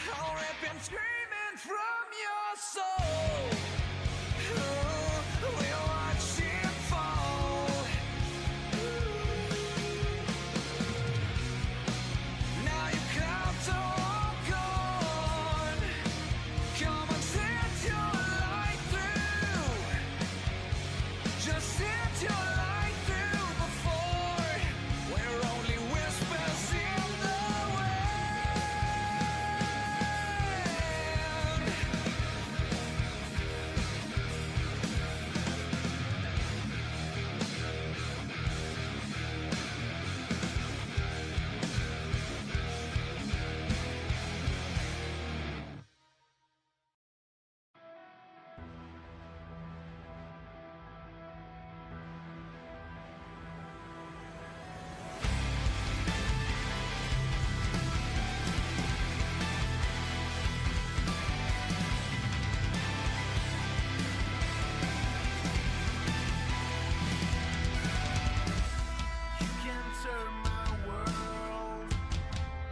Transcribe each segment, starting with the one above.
All ripping, screaming from your soul. We'll watch it fall. Now you come to walk on. Come and set your light through. Just set your light through before we're only whispers in the wind. You can turn my world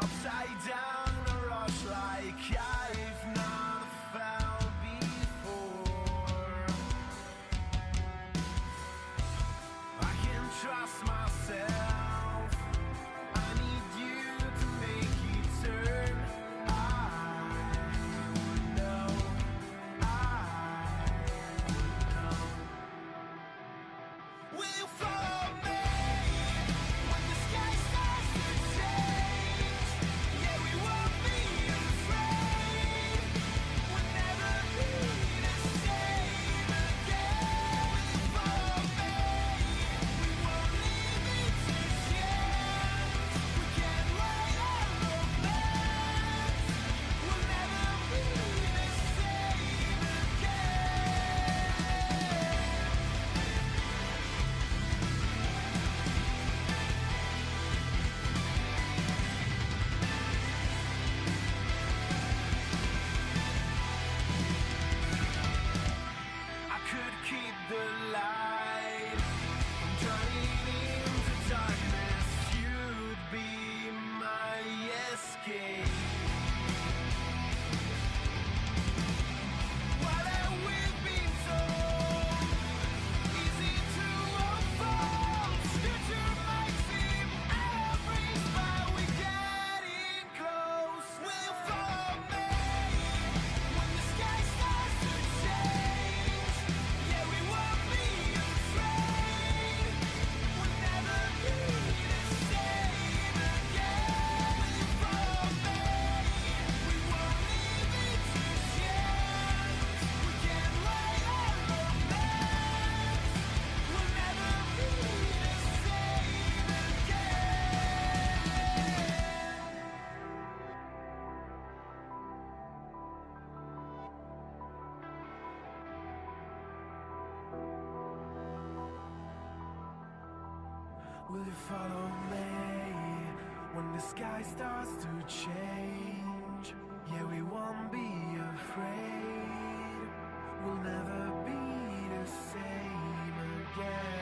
upside down a rush like I've not felt before. I can trust myself. I need you to make it turn. I know. Will follow me when the sky starts to change. Yeah, we won't be afraid. We'll never be the same again. Will follow me. We won't leave it to chance. We can't write our romance. We'll never be the same again. I could keep the light from turning into darkness. You'd be my escape. What have we been told? Easy to unfold. Future might seem out of reach, but we're getting close. Will follow me when the sky starts to change. Yeah, we won't be afraid. We'll never be the same again. Will follow me. We won't leave it to chance. We can't write our romance. We'll never be the same again. Will you follow me when the sky starts to change? Yeah, we won't be afraid. We'll never be the same again.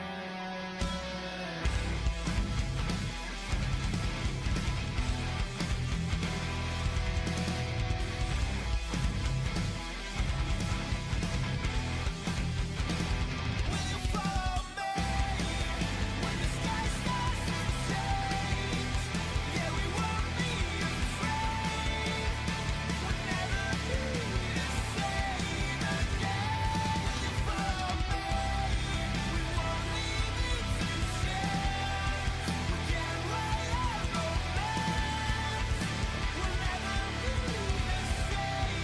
Will you follow me when the sky starts to change? Yeah, we won't be afraid. We'll never be the same again. Will you follow me? We won't leave it to chance. We can't write our romance. We'll never be the same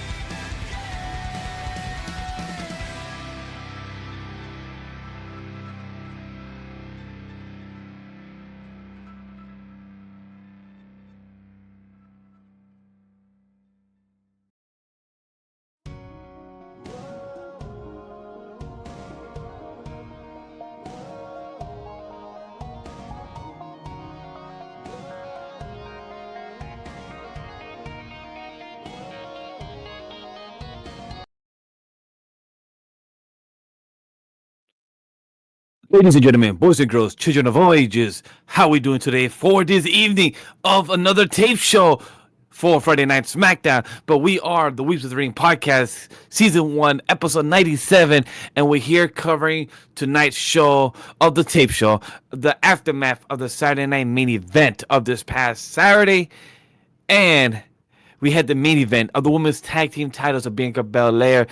Ladies and gentlemen, boys and girls, children of all ages, how are we doing today for this evening of another tape show for Friday Night Smackdown. But we are the Weebs of the Ring podcast, season 1, episode 97, and we're here covering tonight's show of the tape show, the aftermath of the Saturday night main event of this past Saturday. And we had the main event of the women's tag team titles of Bianca, Belair,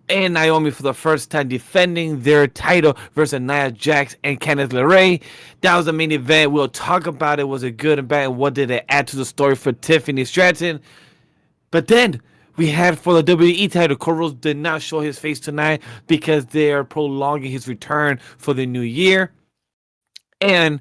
and Naomi for the first time defending their title versus Nia Jax and Candice LeRae. That was the main event. We'll talk about it. Was it good and bad? And what did it add to the story for Tiffany Stratton? But then we had for the WWE title, Cole did not show his face tonight because they are prolonging his return for the new year. And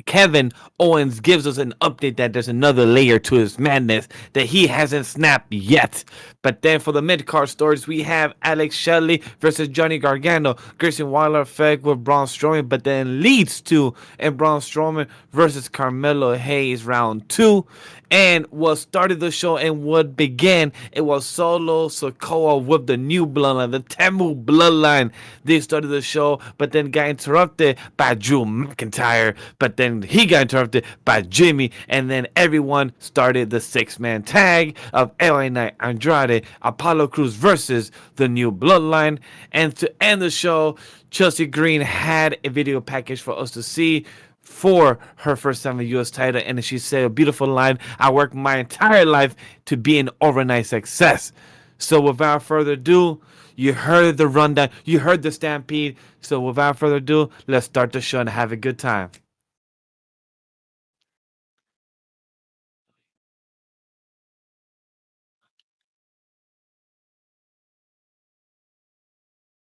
Kevin Owens gives us an update that there's another layer to his madness that he hasn't snapped yet. But then for the mid-card stories, we have Alex Shelley versus Johnny Gargano, Grayson Waller effect with Braun Strowman, but then leads to and Braun Strowman versus Carmelo Hayes round 2. And what started the show and what began, it was Solo Sikoa with the new bloodline, the Tamu bloodline. They started the show, but then got interrupted by Drew McIntyre. But then he got interrupted by Jimmy, and then everyone started the 6-man tag of LA Knight, Andrade, Apollo Crews versus the new bloodline. And to end the show, Chelsea Green had a video package for us to see for her first time in the U.S. title, and she said a beautiful line, "I worked my entire life to be an overnight success." So without further ado, you heard the rundown, you heard the Stampede, so without further ado, let's start the show and have a good time.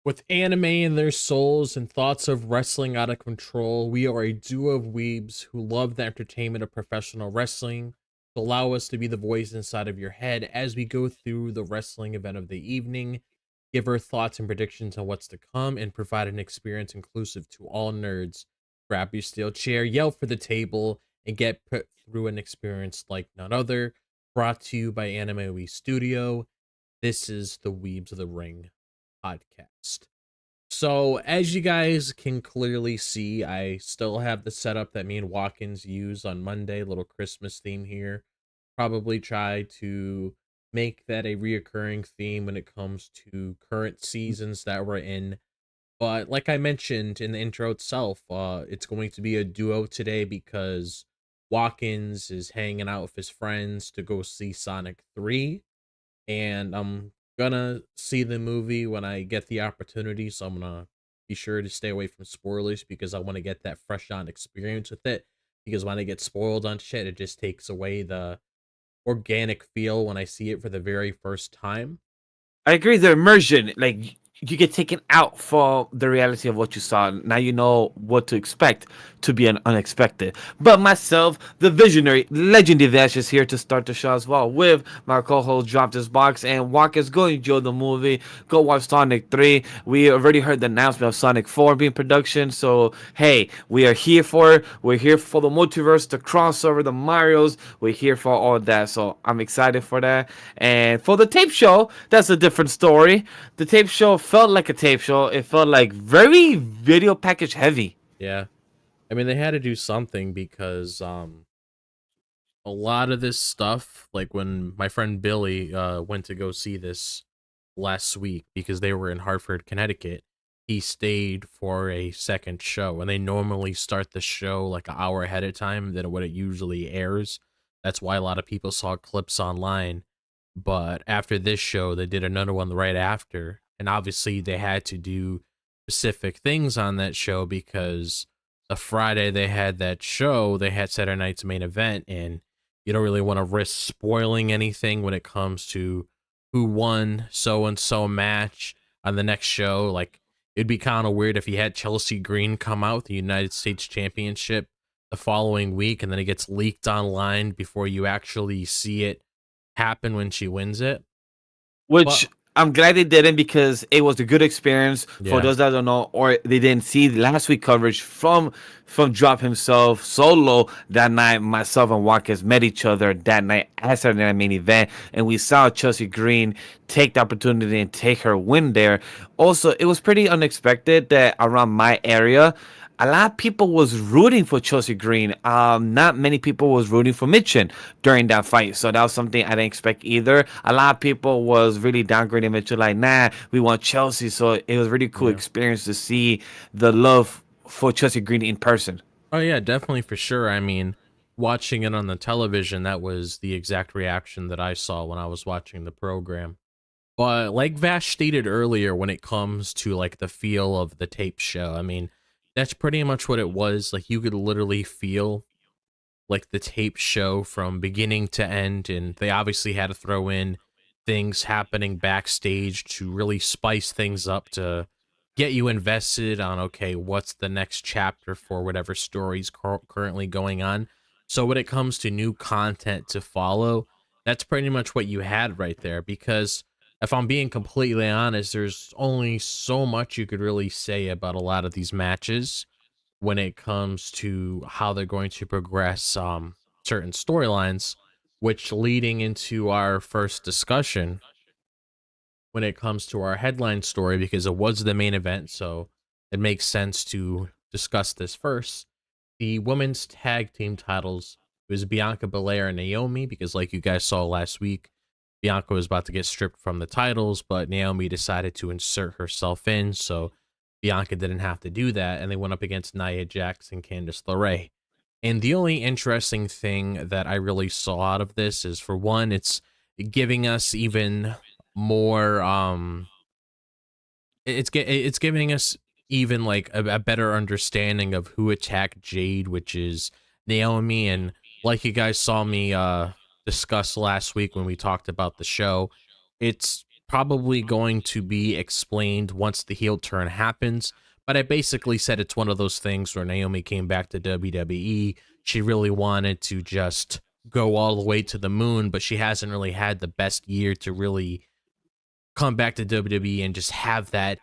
With anime in their souls and thoughts of wrestling out of control, we are a duo of weebs who love the entertainment of professional wrestling. To allow us to be the voice inside of your head as we go through the wrestling event of the evening, give our thoughts and predictions on what's to come, and provide an experience inclusive to all nerds. Grab your steel chair, yell for the table, and get put through an experience like none other. Brought to you by Anime We Studio. This is the Weebs of the Ring podcast. So as you guys can clearly see, I still have the setup that me and Watkins used on Monday, little Christmas theme here. Probably try to make that a reoccurring theme when it comes to current seasons that we're in. But like I mentioned in the intro itself, it's going to be a duo today because Watkins is hanging out with his friends to go see Sonic 3, and I'm gonna see the movie when I get the opportunity, so I'm gonna be sure to stay away from spoilers because I want to get that fresh on experience with it, because when I get spoiled on shit, it just takes away the organic feel when I see it for the very first time. I agree, the immersion, like you get taken out for the reality of what you saw. Now you know what to expect to be an unexpected. But myself, the visionary, legendary Vash is here to start the show as well with my co-host Dropped His Box and Watkins. Go enjoy the movie. Go watch Sonic 3. We already heard the announcement of Sonic 4 being production. So, hey, we are here for it. We're here for the multiverse, the crossover, the Marios. We're here for all that. So I'm excited for that. And for the tape show, that's a different story. The tape show felt like a tape show. It felt like very video package heavy. Yeah. I mean, they had to do something because a lot of this stuff, like when my friend Billy went to go see this last week because they were in Hartford, Connecticut, he stayed for a second show, and they normally start the show like an hour ahead of time than what it usually airs. That's why a lot of people saw clips online. But after this show, they did another one right after, and obviously they had to do specific things on that show because the Friday they had that show, they had Saturday night's main event, and you don't really want to risk spoiling anything when it comes to who won so-and-so match on the next show. Like, it'd be kind of weird if you had Chelsea Green come out with the United States Championship the following week, and then it gets leaked online before you actually see it happen when she wins it. Which I'm glad they didn't, because it was a good experience Yeah. for those that don't know or they didn't see the last week coverage from from Drop himself solo that night. Myself and Watkins met each other that night at Saturday Night Main Event, and we saw Chelsea Green take the opportunity and take her win there. Also, it was pretty unexpected that around my area, a lot of people was rooting for Chelsea Green. Not many people was rooting for Mitchin during that fight. So that was something I didn't expect either. A lot of people was really downgrading Mitchin, like, nah, we want Chelsea. So it was really cool Yeah. experience to see the love for Chelsea Green in person. Oh yeah, definitely for sure. I mean, watching it on the television, that was the exact reaction that I saw when I was watching the program. But like Vash stated earlier, when it comes to like the feel of the tape show, I mean, that's pretty much what it was. Like you could literally feel like the tape show from beginning to end, and they obviously had to throw in things happening backstage to really spice things up to get you invested on, okay, what's the next chapter for whatever story's currently going on. So when it comes to new content to follow, that's pretty much what you had right there. Because if I'm being completely honest, there's only so much you could really say about a lot of these matches when it comes to how they're going to progress certain storylines, which leading into our first discussion when it comes to our headline story, because it was the main event, so it makes sense to discuss this first. The women's tag team titles was Bianca Belair and Naomi, because like you guys saw last week, Bianca was about to get stripped from the titles, but Naomi decided to insert herself in, so Bianca didn't have to do that, and they went up against Nia Jax and Candice LeRae. And the only interesting thing that I really saw out of this is, for one, it's giving us even more it's giving us even like a better understanding of who attacked Jade, which is Naomi. And like you guys saw me discuss last week when we talked about the show, it's probably going to be explained once the heel turn happens. But I basically said it's one of those things where Naomi came back to WWE. She really wanted to just go all the way to the moon, but she hasn't really had the best year to really come back to WWE and just have that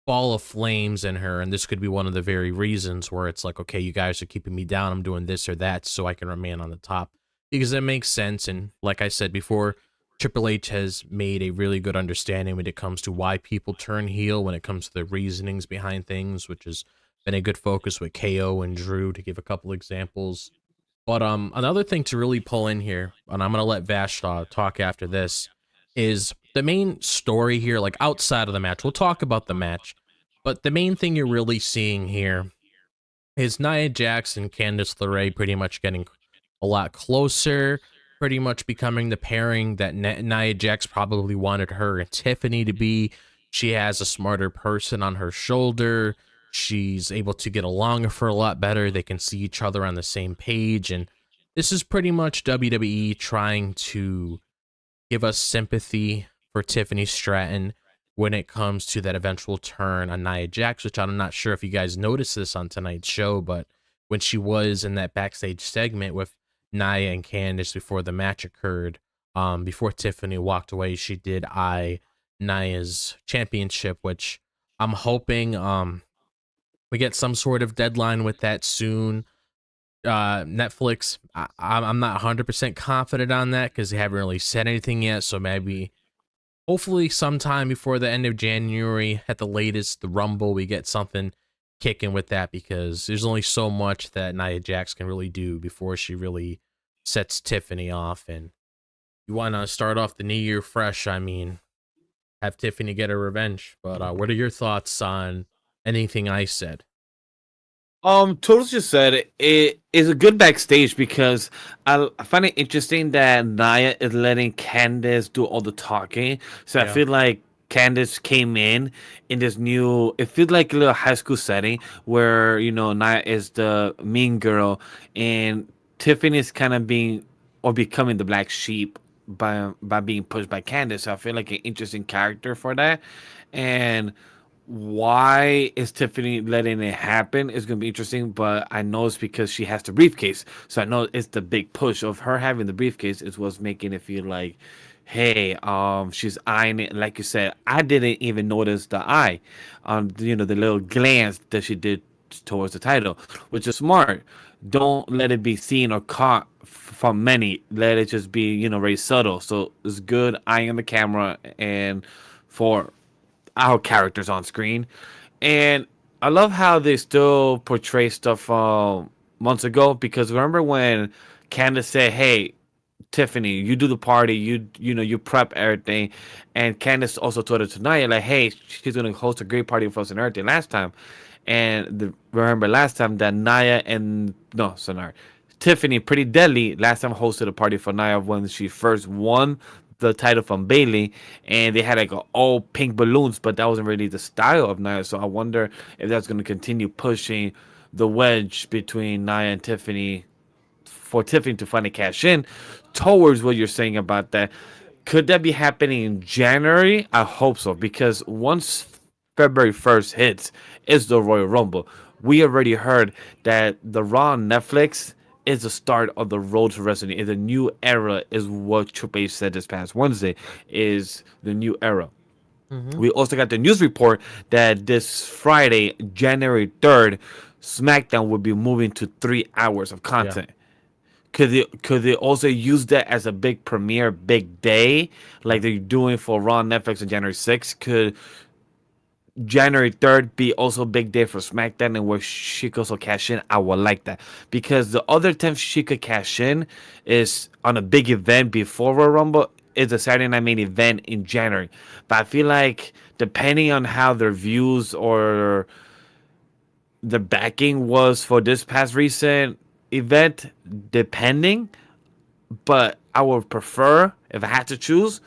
ball of flames in her. And this could be one of the very reasons where it's like, okay, you guys are keeping me down, I'm doing this or that so I can remain on the top, because it makes sense. And like I said before, Triple H has made a really good understanding when it comes to why people turn heel, when it comes to the reasonings behind things, which has been a good focus with KO and Drew, to give a couple examples. But another thing to really pull in here, and I'm gonna let Vash talk after this, is the main story here. Like outside of the match, we'll talk about the match, but the main thing you're really seeing here is Nia Jax and Candice LeRae pretty much getting a lot closer, pretty much becoming the pairing that Nia Jax probably wanted her and Tiffany to be. She has a smarter person on her shoulder. She's able to get along with her a lot better. They can see each other on the same page. And this is pretty much WWE trying to give us sympathy for Tiffany Stratton when it comes to that eventual turn on Nia Jax, which I'm not sure if you guys noticed this on tonight's show, but when she was in that backstage segment with Nia and Candice before the match occurred, before Tiffany walked away, she did eye Nia's championship, which I'm hoping we get some sort of deadline with that soon. Netflix, I'm not 100% confident on that because they haven't really said anything yet, so maybe hopefully sometime before the end of January at the latest, the Rumble, we get something kicking with that, because there's only so much that Nia Jax can really do before she really sets Tiffany off. And you want to start off the new year fresh, I mean, have Tiffany get her revenge. But what are your thoughts on anything I said? Total just said it is a good backstage because I find it interesting that Nia is letting Candice do all the talking. So I Yeah. feel like Candice came in this new. It feels like a little high school setting where Nia is the mean girl and Tiffany is kind of being or becoming the black sheep by being pushed by Candice. So I feel like an interesting character for that, and why is Tiffany letting it happen is going to be interesting, but I know it's because she has the briefcase. So I know it's the big push of her having the briefcase is what's making it feel like, hey, she's eyeing it. Like you said, I didn't even notice the eye, the little glance that she did towards the title, which is smart. Don't let it be seen or caught from many. Let it just be, very subtle. So it's good eye on the camera and for our characters on screen. And I love how they still portray stuff from months ago, because remember when Candice said, "Hey, Tiffany, you do the party, you prep everything," and Candice also told her tonight, like, "Hey, she's gonna host a great party for us and everything." Last time, and remember last time that Naya and no, sorry, Tiffany, Pretty Deadly, last time hosted a party for Naya when she first won the title from Bailey, and they had like all pink balloons, but that wasn't really the style of Naya. So I wonder if that's gonna continue pushing the wedge between Naya and Tiffany for Tiffany to finally cash in towards what you're saying about that. Could that be happening in January? I hope so, because once February 1st hits, is the Royal Rumble. We already heard that the Raw on Netflix is the start of the road to WrestleMania. Is a new era, is what Triple H said this past Wednesday. Is the new era. Mm-hmm. We also got the news report that this Friday, January 3rd, SmackDown will be moving to 3 hours of Yeah. content. Could they also use that as a big premiere, big day, Yeah. like they're doing for Raw on Netflix on January 6th? Could January 3rd be also a big day for SmackDown, and where she could also cash in? I would like that, because the other time she could cash in is on a big event before Royal Rumble. Is a Saturday Night Main Event in January. But I feel like depending on how their views or the backing was for this past recent event, depending, but I would prefer, if I had to choose,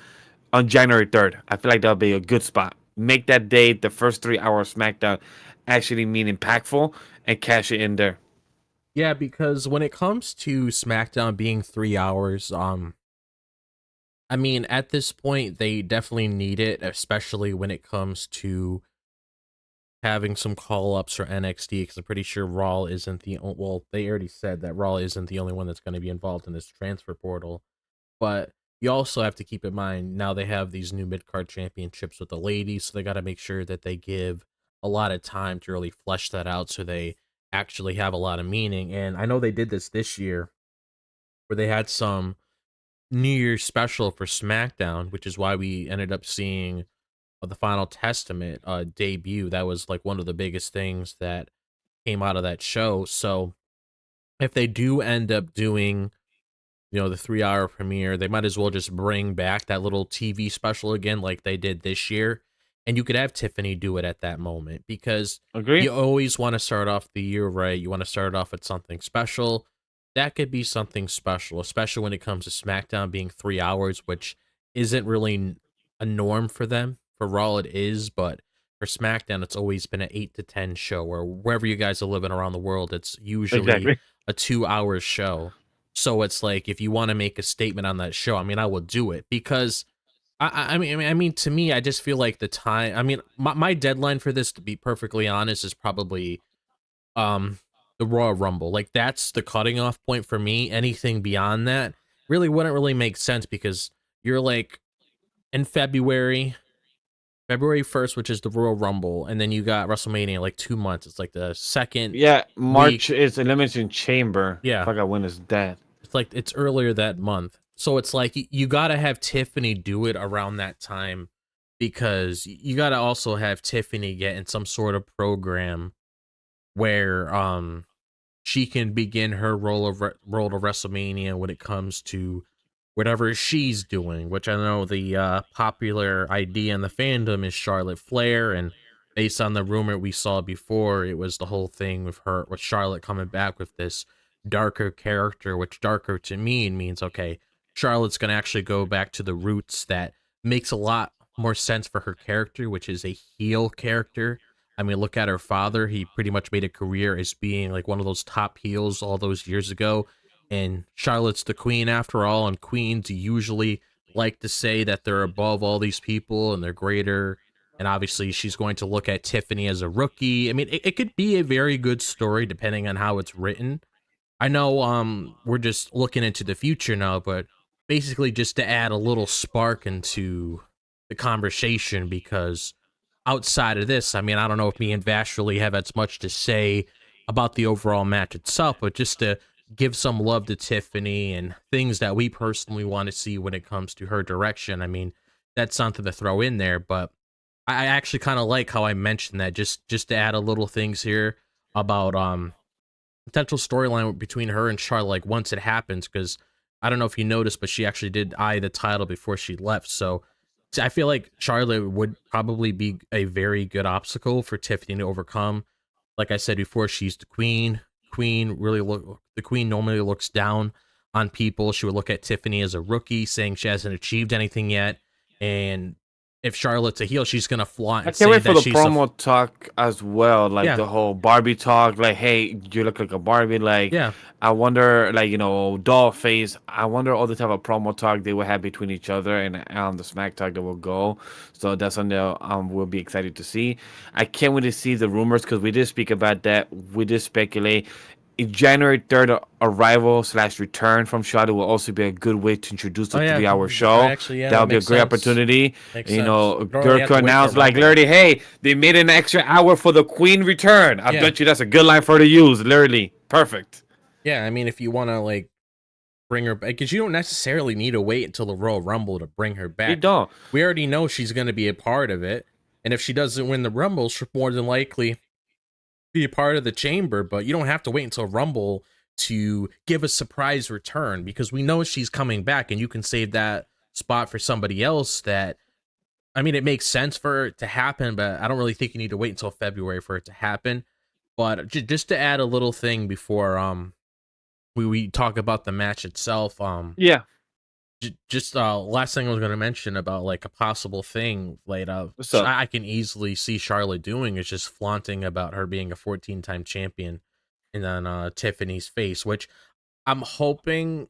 on January 3rd. I feel like that would be a good spot. Make that day, the first 3 hours SmackDown, actually mean impactful, and cash it in there. Yeah, because when it comes to SmackDown being 3 hours, I mean, at this point, they definitely need it, especially when it comes to having some call ups for NXT. Because I'm pretty sure Raw isn't well, they already said that Raw isn't the only one that's going to be involved in this transfer portal. But you also have to keep in mind now they have these new mid card championships with the ladies, so they got to make sure that they give a lot of time to really flesh that out, so they actually have a lot of meaning. And I know they did this year, where they had some New Year's special for SmackDown, which is why we ended up seeing the Final Testament debut. That was like one of the biggest things that came out of that show. So if they do end up doing, the 3 hour premiere, they might as well just bring back that little TV special again, like they did this year. And you could have Tiffany do it at that moment, because Agree? you always want to start off the year right. You want to start off with something special. That could be something special, especially when it comes to SmackDown being 3 hours, which isn't really a norm for them. For Raw, it is, but for SmackDown, it's always been an 8 to 10 show, or wherever you guys are living around the world, it's usually Exactly. a 2 hour show. So it's like, if you want to make a statement on that show, I mean, I will do it, because I mean, to me, I just feel like the time. I mean, my deadline for this, to be perfectly honest, is probably um the Royal Rumble. Like, that's the cutting off point for me. Anything beyond that really wouldn't really make sense, because you're like in February 1st, which is the Royal Rumble, and then you got WrestleMania like 2 months. It's like the second Yeah, March week. is Elimination Chamber. Yeah, Fuck, I win is dead. it's like it's earlier that month. So it's like you got to have Tiffany do it around that time, because you got to also have Tiffany get in some sort of program where she can begin her role to WrestleMania when it comes to whatever she's doing, which I know the popular idea in the fandom is Charlotte Flair, and based on the rumor we saw before, it was the whole thing with Charlotte coming back with this darker character, which darker to me means, okay, Charlotte's gonna actually go back to the roots. That makes a lot more sense for her character, which is a heel character. I mean, look at her father. He pretty much made a career as being like one of those top heels all those years ago. And Charlotte's the queen after all, and queens usually like to say that they're above all these people and they're greater. And obviously, she's going to look at Tiffany as a rookie. I mean, it could be a very good story depending on how it's written. I know we're just looking into the future now, but basically just to add a little spark into the conversation, because outside of this, I mean, I don't know if me and Vash really have as much to say about the overall match itself, but just to give some love to Tiffany and things that we personally want to see when it comes to her direction. I mean, that's something to throw in there, but I actually kind of like how I mentioned that just to add a little things here about potential storyline between her and Charlotte, like once it happens, because I don't know if you noticed, but she actually did eye the title before she left. So I feel like Charlotte would probably be a very good obstacle for Tiffany to overcome. Like I said before, she's the queen. The queen normally looks down on people. She would look at Tiffany as a rookie, saying she hasn't achieved anything yet. And if Charlotte's a heel, she's gonna flaunt I and can't say wait for that the she's promo talk as well, like yeah, the whole Barbie talk. Like, hey, you look like a Barbie. Like, yeah. I wonder, like doll face. I wonder all the type of promo talk they will have between each other and the Smack talk that will go. So that's something that we'll be excited to see. I can't wait to see the rumors because we did speak about that. We did speculate. A January 3rd arrival slash return from Charlotte will also be a good way to introduce Oh the yeah, 3 hour show. actually, yeah, That that would be a makes great sense. opportunity. Makes sense. You don't really have Jericho to wait till announced like Rumble. literally, hey, they made an extra hour for the Queen return. I Yeah. bet you that's a good line for her to use. Literally, perfect. Yeah, I mean, if you want to like bring her back, because you don't necessarily need to wait until the Royal Rumble to bring her You back. don't. We already know she's going to be a part of it, and if she doesn't win the Rumble, she'll more than likely be a part of the Chamber. But you don't have to wait until Rumble to give a surprise return because we know she's coming back, and you can save that spot for somebody else. That I mean, it makes sense for it to happen, but I don't really think you need to wait until February for it to happen. But just to add a little thing before we talk about the match itself. Yeah. Just last thing I was going to mention about like a possible thing later. What's up? I can easily see Charlotte doing is just flaunting about her being a 14-time champion and then Tiffany's face, which I'm hoping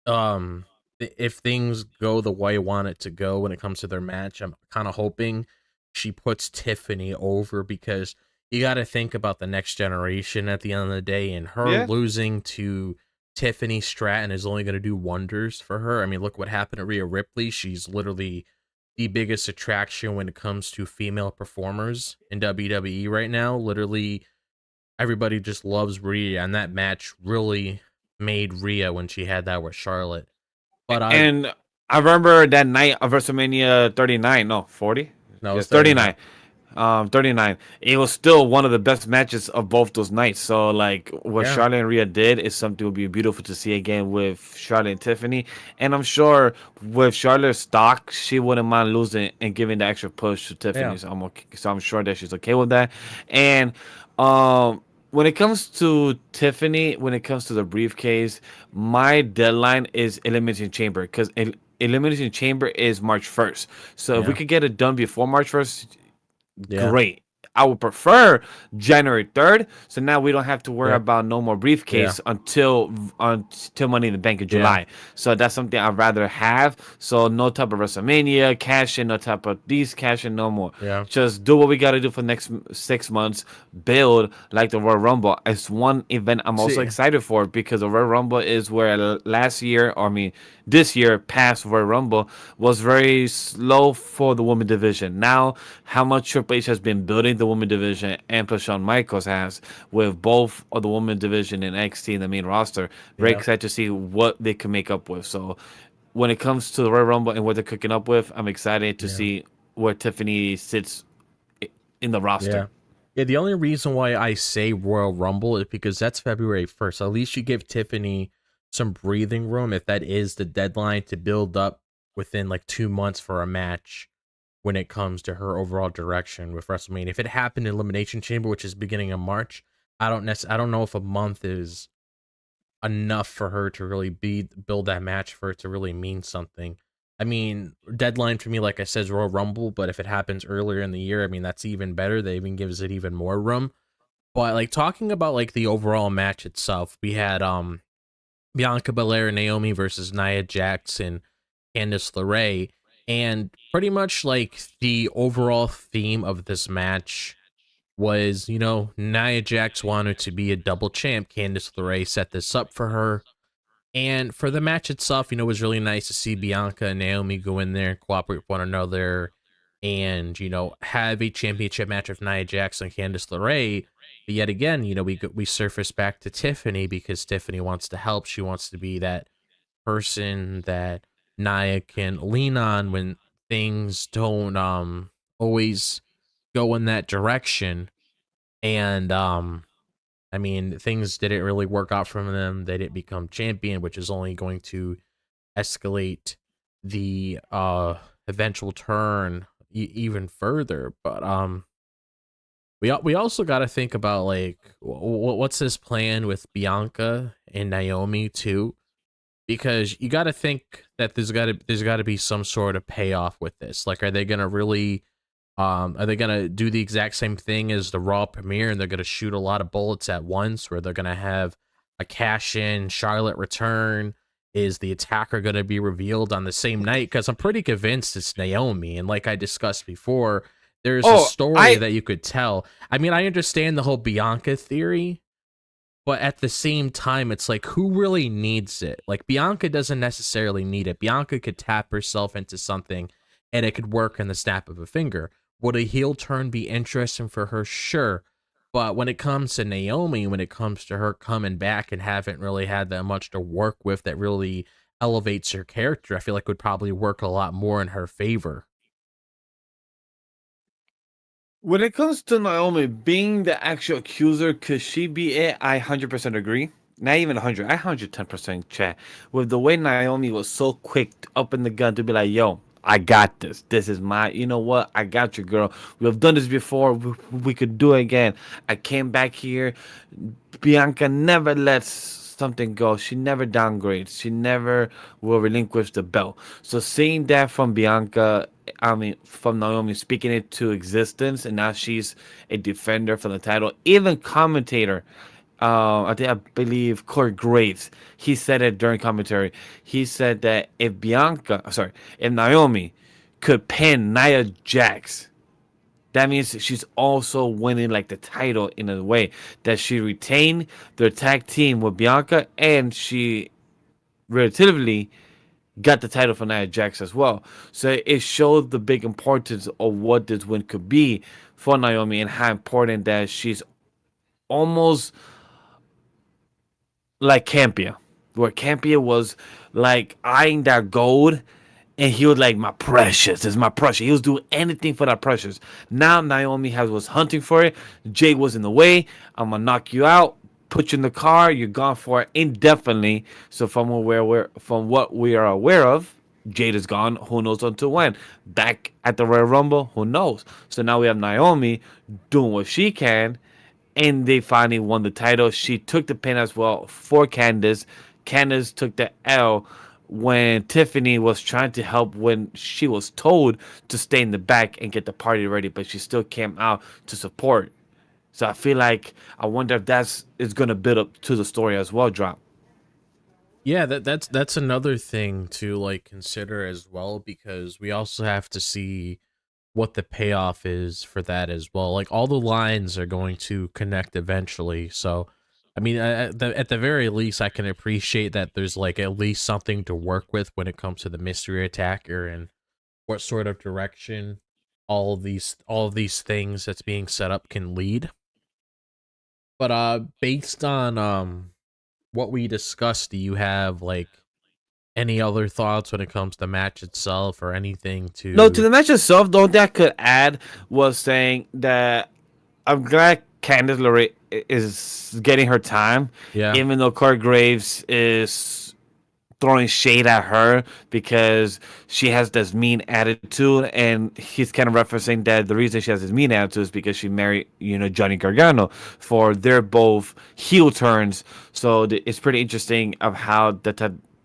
if things go the way I want it to go when it comes to their match, I'm kind of hoping she puts Tiffany over because you got to think about the next generation at the end of the day, and her Yeah. losing to Tiffany Stratton is only going to do wonders for her. I mean, look what happened to Rhea Ripley. She's literally the biggest attraction when it comes to female performers in WWE right now. Literally, everybody just loves Rhea, and that match really made Rhea when she had that with Charlotte. But And I remember that night of WrestleMania 39. No, 40. No, Yes, it's 39. 39. It was still one of the best matches of both those nights. So, like, what Yeah. Charlotte and Rhea did is something would be beautiful to see again with Charlotte and Tiffany. And I'm sure with Charlotte's stock, she wouldn't mind losing and giving the extra push to Tiffany. Yeah. So I'm sure that she's okay with that. And when it comes to Tiffany, when it comes to the briefcase, my deadline is Elimination Chamber because Elimination Chamber is March 1st. So if we Yeah. could get it done before March 1st, Yeah. great. I would prefer January 3rd. So now we don't have to worry Yeah. about no more briefcase until Money in the Bank in Yeah. July. So that's something I'd rather have. So no type of WrestleMania cash in, no type of these cash in, no more. Yeah. Just do what we got to do for the next 6 months. Build like the Royal Rumble. It's one event I'm also See- excited for because the Royal Rumble is where last year, or I mean this year, past Royal Rumble was very slow for the women division. Now, how much Triple H has been building the women division and plus Shawn Michaels has with both of the women division and NXT in the main roster. Very Yeah. excited to see what they can make up with. So when it comes to the Royal Rumble and what they're cooking up with, I'm excited to Yeah. see where Tiffany sits in the roster. Yeah. Yeah, the only reason why I say Royal Rumble is because that's February 1st. At least you give Tiffany some breathing room if that is the deadline to build up within like 2 months for a match when it comes to her overall direction with WrestleMania. If it happened in Elimination Chamber, which is beginning of March, I don't know if a month is enough for her to really build that match for it to really mean something. I mean, deadline for me, like I said, is Royal Rumble, but if it happens earlier in the year, I mean, that's even better. That even gives it even more room. But like talking about like the overall match itself, we had Bianca Belair, Naomi versus Nia Jax and Candice LeRae, and pretty much like the overall theme of this match was, Nia Jax wanted to be a double champ. Candice LeRae set this up for her. And for the match itself, it was really nice to see Bianca and Naomi go in there and cooperate with one another. and have a championship match with Nia Jax and Candice LeRae. But yet again, we surface back to Tiffany because Tiffany wants to help. She wants to be that person that Nia can lean on when things don't always go in that direction. And I mean, things didn't really work out for them. They didn't become champion, which is only going to escalate the eventual turn even further. But we also got to think about like what's his plan with Bianca and Naomi too, because you got to think that there's got to be some sort of payoff with this. Like, are they gonna really are they gonna do the exact same thing as the Raw premiere, and they're gonna shoot a lot of bullets at once, where they're gonna have a cash in Charlotte return? Is the attacker gonna be revealed on the same night? Because I'm pretty convinced it's Naomi, and like I discussed before, there's a story that you could tell. I mean, I understand the whole Bianca theory, but at the same time, it's like, who really needs it? Like, Bianca doesn't necessarily need it. Bianca could tap herself into something, and it could work in the snap of a finger. Would a heel turn be interesting for her? Sure. But when it comes to Naomi, when it comes to her coming back and haven't really had that much to work with that really elevates her character, I feel like would probably work a lot more in her favor. When it comes to Naomi being the actual accuser, could she be it? I 100% agree. Not even 100, I 110% chat. With the way Naomi was so quick up in the gun to be like, yo, I got this. This is my, you know what? I got you, girl. We have done this before. We could do it again. I came back here. Bianca never lets something go. She never downgrades. She never will relinquish the belt. So seeing that from Bianca, I mean, from Naomi, speaking it to existence, and now she's a defender for the title. Even commentator, I believe Corey Graves, he said it during commentary. He said that if Naomi could pin Nia Jax, that means she's also winning like the title in a way that she retained their tag team with Bianca, and she relatively got the title for Nia Jax as well. So it showed the big importance of what this win could be for Naomi, and how important that she's almost like Campia, where Campia was like eyeing that gold, and he was like, my precious, is my precious. He was doing anything for that precious. Now Naomi was hunting for it. Jay was in the way. I'm gonna knock you out, put you in the car, you're gone for it indefinitely. So from what we are aware of, Jade is gone. Who knows until when? Back at the Royal Rumble, who knows? So now we have Naomi doing what she can, and they finally won the title. She took the pin as well for Candice. Candice took the L when Tiffany was trying to help, when she was told to stay in the back and get the party ready, but she still came out to support. So I feel like, I wonder if is going to build up to the story as well, Drop. Yeah, that's another thing to like consider as well, because we also have to see what the payoff is for that as well. Like, all the lines are going to connect eventually. So, I mean, at the very least, I can appreciate that there's like at least something to work with when it comes to the mystery attacker and what sort of direction all of these things that's being set up can lead. But based on what we discussed, do you have like any other thoughts when it comes to the match itself, or anything to? No, to the match itself, the only thing I could add was saying that I'm glad Candice LeRae is getting her time. Yeah. Even though Corey Graves is throwing shade at her because she has this mean attitude, and he's kind of referencing that the reason she has this mean attitude is because she married, Johnny Gargano. For they're both heel turns, so it's pretty interesting of how that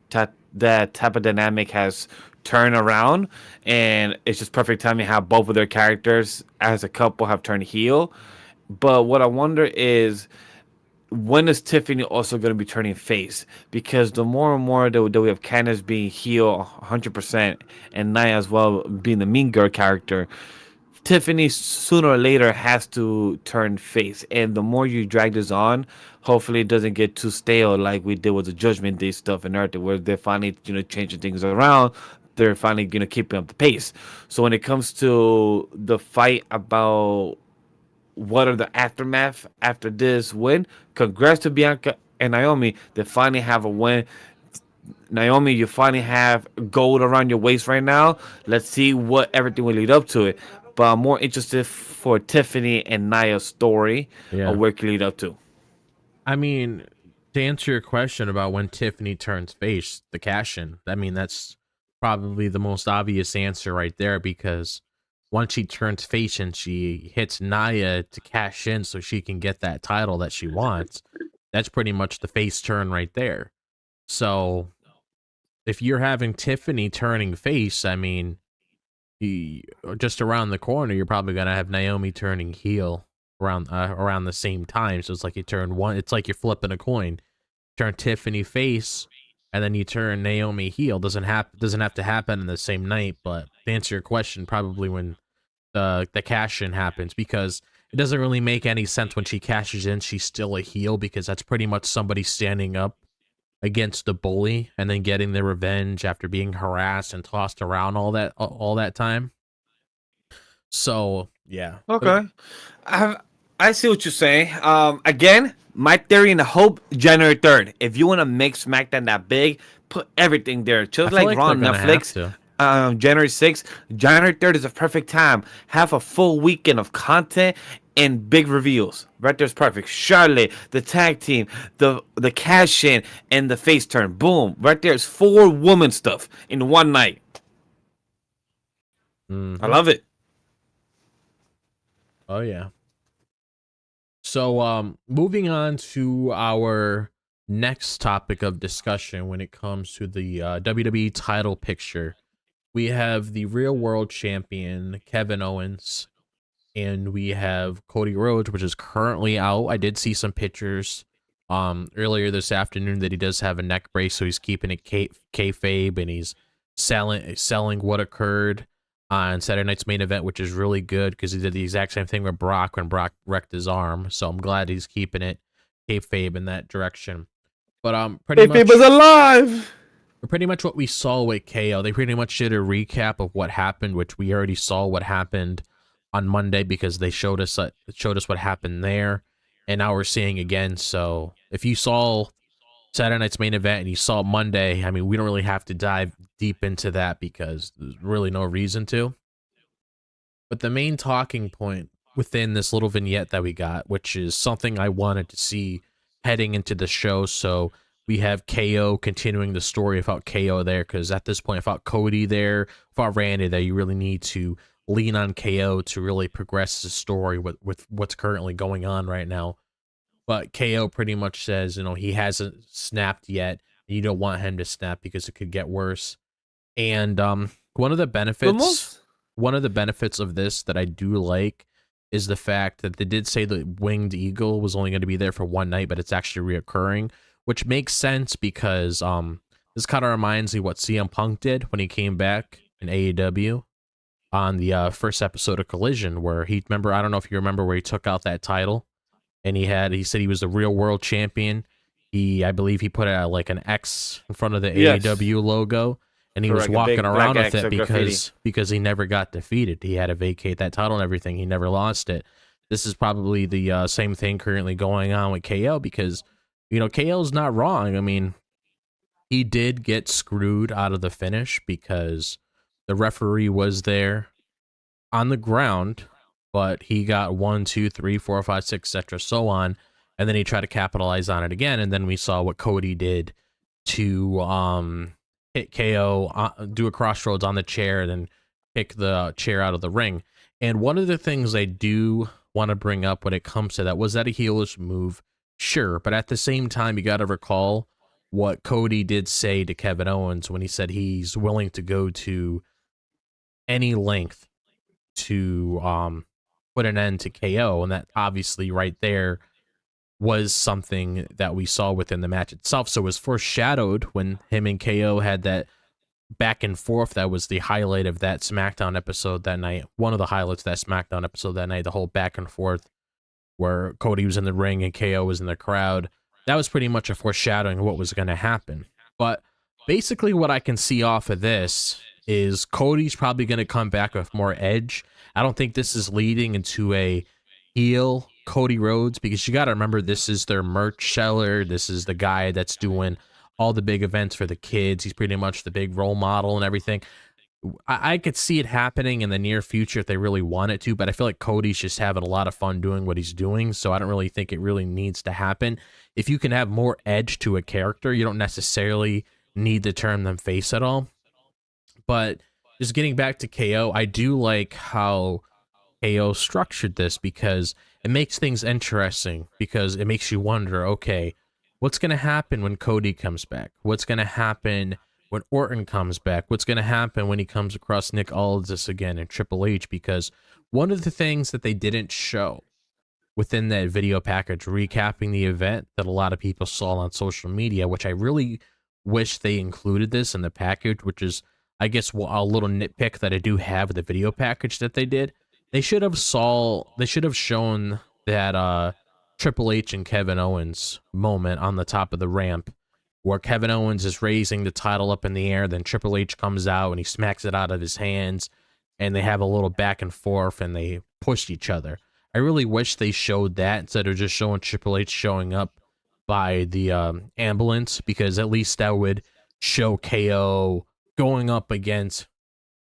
type of dynamic has turned around, and it's just perfect timing how both of their characters as a couple have turned heel. But what I wonder is, when is Tiffany also going to be turning face? Because the more and more that we have Candice being heel 100%, and Nia as well being the mean girl character, Tiffany sooner or later has to turn face. And the more you drag this on, hopefully it doesn't get too stale like we did with the Judgment Day stuff and everything, where they're finally changing things around, they're finally gonna keep up the pace. So when it comes to the fight about what are the aftermath after this win, congrats to Bianca and Naomi. They finally have a win. Naomi, you finally have gold around your waist right now. Let's see what everything will lead up to it. But I'm more interested for Tiffany and Nia's story of Yeah. where it can lead up to. I mean, to answer your question about when Tiffany turns face, the cash in, I mean, that's probably the most obvious answer right there because once she turns face and she hits Nia to cash in so she can get that title that she wants, that's pretty much the face turn right there. So if you're having Tiffany turning face, I mean, just around the corner, you're probably gonna have Naomi turning heel around the same time. So it's like you turn one. It's like you're flipping a coin. Turn Tiffany face, and then you turn Naomi heel. Doesn't have to happen in the same night. But to answer your question, probably when the cash in happens, because it doesn't really make any sense when she cashes in. She's still a heel because that's pretty much somebody standing up against the bully and then getting their revenge after being harassed and tossed around all that time. So yeah. Okay. I see what you're saying. Again, my theory and the hope, January 3rd. If you want to make SmackDown that big, put everything there. Just I feel like like Raw on they're gonna have Netflix. to. January 6th. January 3rd is a perfect time. Have a full weekend of content and big reveals. Right there's perfect. Charlotte, the tag team, the cash in, and the face turn. Boom. Right there's 4 woman stuff in one night. I Mhm. love it. Oh yeah. So moving on to our next topic of discussion when it comes to the WWE title picture. We have the real world champion Kevin Owens and we have Cody Rhodes, which is currently out. I did see some pictures earlier this afternoon that he does have a neck brace, so he's keeping it kayfabe, and he's selling what occurred on Saturday night's main event, which is really good because he did the exact same thing with Brock when Brock wrecked his arm. So I'm glad he's keeping it kayfabe in that direction. But If it was alive. pretty much what we saw with KO. They pretty much did a recap of what happened, which we already saw what happened on Monday because they showed us what happened there, and now we're seeing again. So if you saw Saturday night's main event and you saw Monday, I mean, we don't really have to dive deep into that because there's really no reason to. But the main talking point within this little vignette that we got, which is something I wanted to see heading into the show, so we have KO continuing the story without KO there, because at this point, without Cody there, without Randy there, you really need to lean on KO to really progress the story with what's currently going on right now. But KO pretty much says, he hasn't snapped yet, and you don't want him to snap because it could get worse. And one of the benefits of this that I do like is the fact that they did say the Winged Eagle was only going to be there for one night, but it's actually reoccurring, which makes sense because this kind of reminds me what CM Punk did when he came back in AEW on the first episode of Collision, where I don't know if you remember where he took out that title and he said he was the real world champion. I believe he put like an X in front of the AEW logo. And he was walking around with it because he never got defeated. He had to vacate that title and everything. He never lost it. This is probably the same thing currently going on with KO because, KO's not wrong. I mean, he did get screwed out of the finish because the referee was there on the ground, but he got 1, 2, 3, 4, 5, 6, etc., so on. And then he tried to capitalize on it again. And then we saw what Cody did to hit KO, do a crossroads on the chair, and then pick the chair out of the ring. And one of the things I do want to bring up when it comes to that, was that a heelish move? Sure, but at the same time, you got to recall what Cody did say to Kevin Owens when he said he's willing to go to any length to put an end to KO, and that obviously right there was something that we saw within the match itself. So it was foreshadowed when him and KO had that back and forth. That was the highlight of that SmackDown episode that night. One of the highlights of that SmackDown episode that night, the whole back and forth where Cody was in the ring and KO was in the crowd. That was pretty much a foreshadowing of what was going to happen. But basically what I can see off of this is Cody's probably going to come back with more edge. I don't think this is leading into a heel Cody Rhodes, because you got to remember, this is their merch seller. This is the guy that's doing all the big events for the kids. He's pretty much the big role model and everything. I could see it happening in the near future if they really wanted to, but I feel like Cody's just having a lot of fun doing what he's doing, so I don't really think it really needs to happen. If you can have more edge to a character, you don't necessarily need to turn them face at all. But just getting back to KO, I do like how KO structured this, because it makes things interesting, because it makes you wonder, okay, what's going to happen when Cody comes back? What's going to happen when Orton comes back? What's going to happen when he comes across Nick Aldis again and Triple H? Because one of the things that they didn't show within that video package recapping the event that a lot of people saw on social media, which I really wish they included this in the package, which is, I guess, a little nitpick that I do have with the video package that they did. They should have shown that Triple H and Kevin Owens moment on the top of the ramp, where Kevin Owens is raising the title up in the air, then Triple H comes out and he smacks it out of his hands, and they have a little back and forth and they push each other. I really wish they showed that instead of just showing Triple H showing up by the ambulance, because at least that would show KO going up against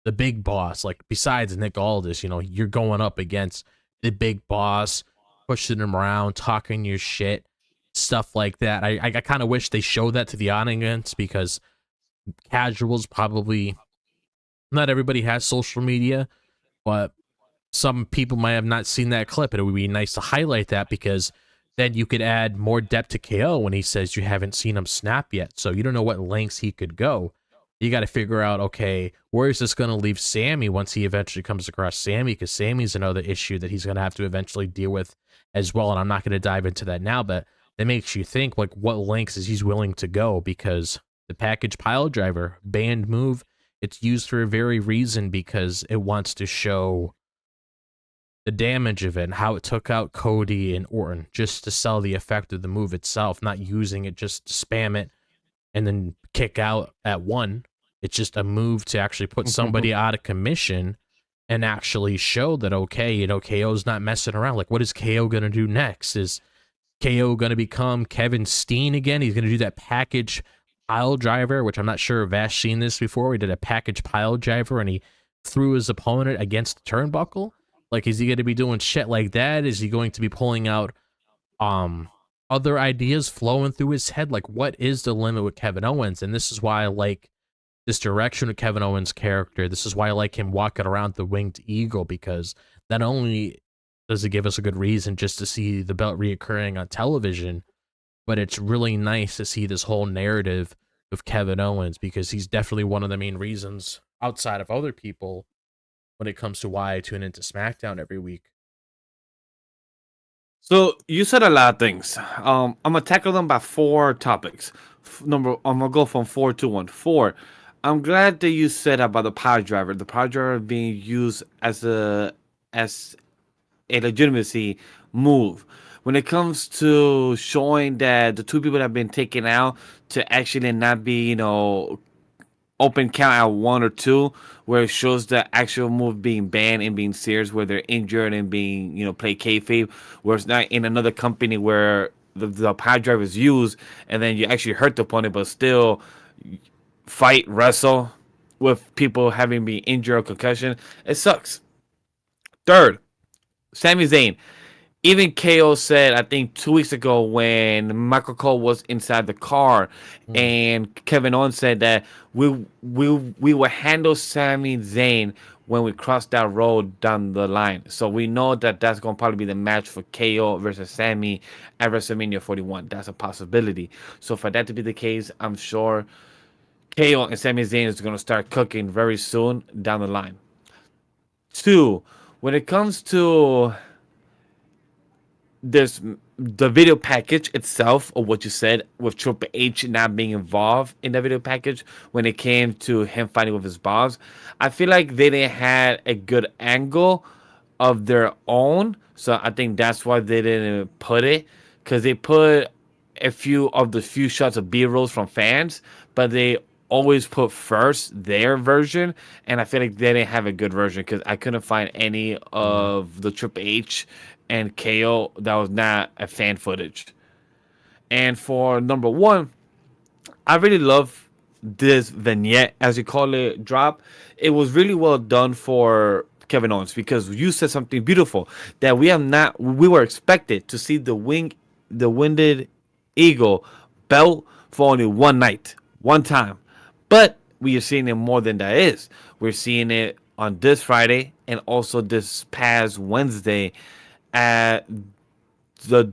the big boss. Like, besides Nick Aldis, you know, you're going up against the big boss, pushing him around, talking your shit, stuff like that. I kind of wish they showed that to the audience, because casuals probably, not everybody has social media, but some people might have not seen that clip, and it would be nice to highlight that, because then you could add more depth to KO when he says you haven't seen him snap yet, so you don't know what lengths he could go. You got to figure out, okay, where is this going to leave Sammy once he eventually comes across Sammy, because Sammy's another issue that he's going to have to eventually deal with as well, and I'm not going to dive into that now, but that makes you think, like, what lengths is he willing to go, because the package pile driver, banned move, it's used for a very reason, because it wants to show the damage of it and how it took out Cody and Orton, just to sell the effect of the move itself, not using it just to spam it and then kick out at one. It's just a move to actually put somebody out of commission and actually show that, okay, you know, KO's not messing around. Like, what is KO going to do next? Is KO going to become Kevin Steen again? He's going to do that package pile driver, which I'm not sure if Vash seen this before. He did a package pile driver and he threw his opponent against the turnbuckle. Like, is he going to be doing shit like that? Is he going to be pulling out other ideas flowing through his head? Like, what is the limit with Kevin Owens? And this is why I like this direction of Kevin Owens' character. This is why I like him walking around the winged eagle, because not only does it give us a good reason just to see the belt reoccurring on television, but it's really nice to see this whole narrative of Kevin Owens, because he's definitely one of the main reasons, outside of other people, when it comes to why I tune into SmackDown every week. So you said a lot of things. I'm gonna tackle them by 4 topics. I'm gonna go from 4 to 1. 4. I'm glad that you said about the power driver. The power driver being used as a legitimacy move. When it comes to showing that the 2 people that have been taken out to actually not be, you know, open count at 1 or 2, where it shows the actual move being banned and being serious, where they're injured and being, you know, play kayfabe, where it's not in another company where the power driver is used and then you actually hurt the opponent, but still fight, wrestle with people having been injured or concussion. It sucks. 3rd, Sami Zayn. Even KO said, I think 2 weeks ago, when Michael Cole was inside the car, and Kevin Owens said that we will handle Sami Zayn when we cross that road down the line. So we know that that's going to probably be the match for KO versus Sami at WrestleMania 41. That's a possibility. So for that to be the case, I'm sure KO and Sami Zayn is going to start cooking very soon down the line. 2, when it comes to there's the video package itself, or what you said with Triple H not being involved in the video package when it came to him fighting with his boss, I feel like they didn't have a good angle of their own, so I think that's why they didn't put it, because they put a few shots of B-rolls from fans, but they always put first their version, and I feel like they didn't have a good version because I couldn't find any Mm. of the Triple H and KO that was not a fan footage. And for number one, I really love this vignette, as you call it, drop. It was really well done for Kevin Owens because you said something beautiful that we were expected to see the winded eagle belt for only one night, one time. But we are seeing it more than that is. We're seeing it on this Friday and also this past Wednesday at the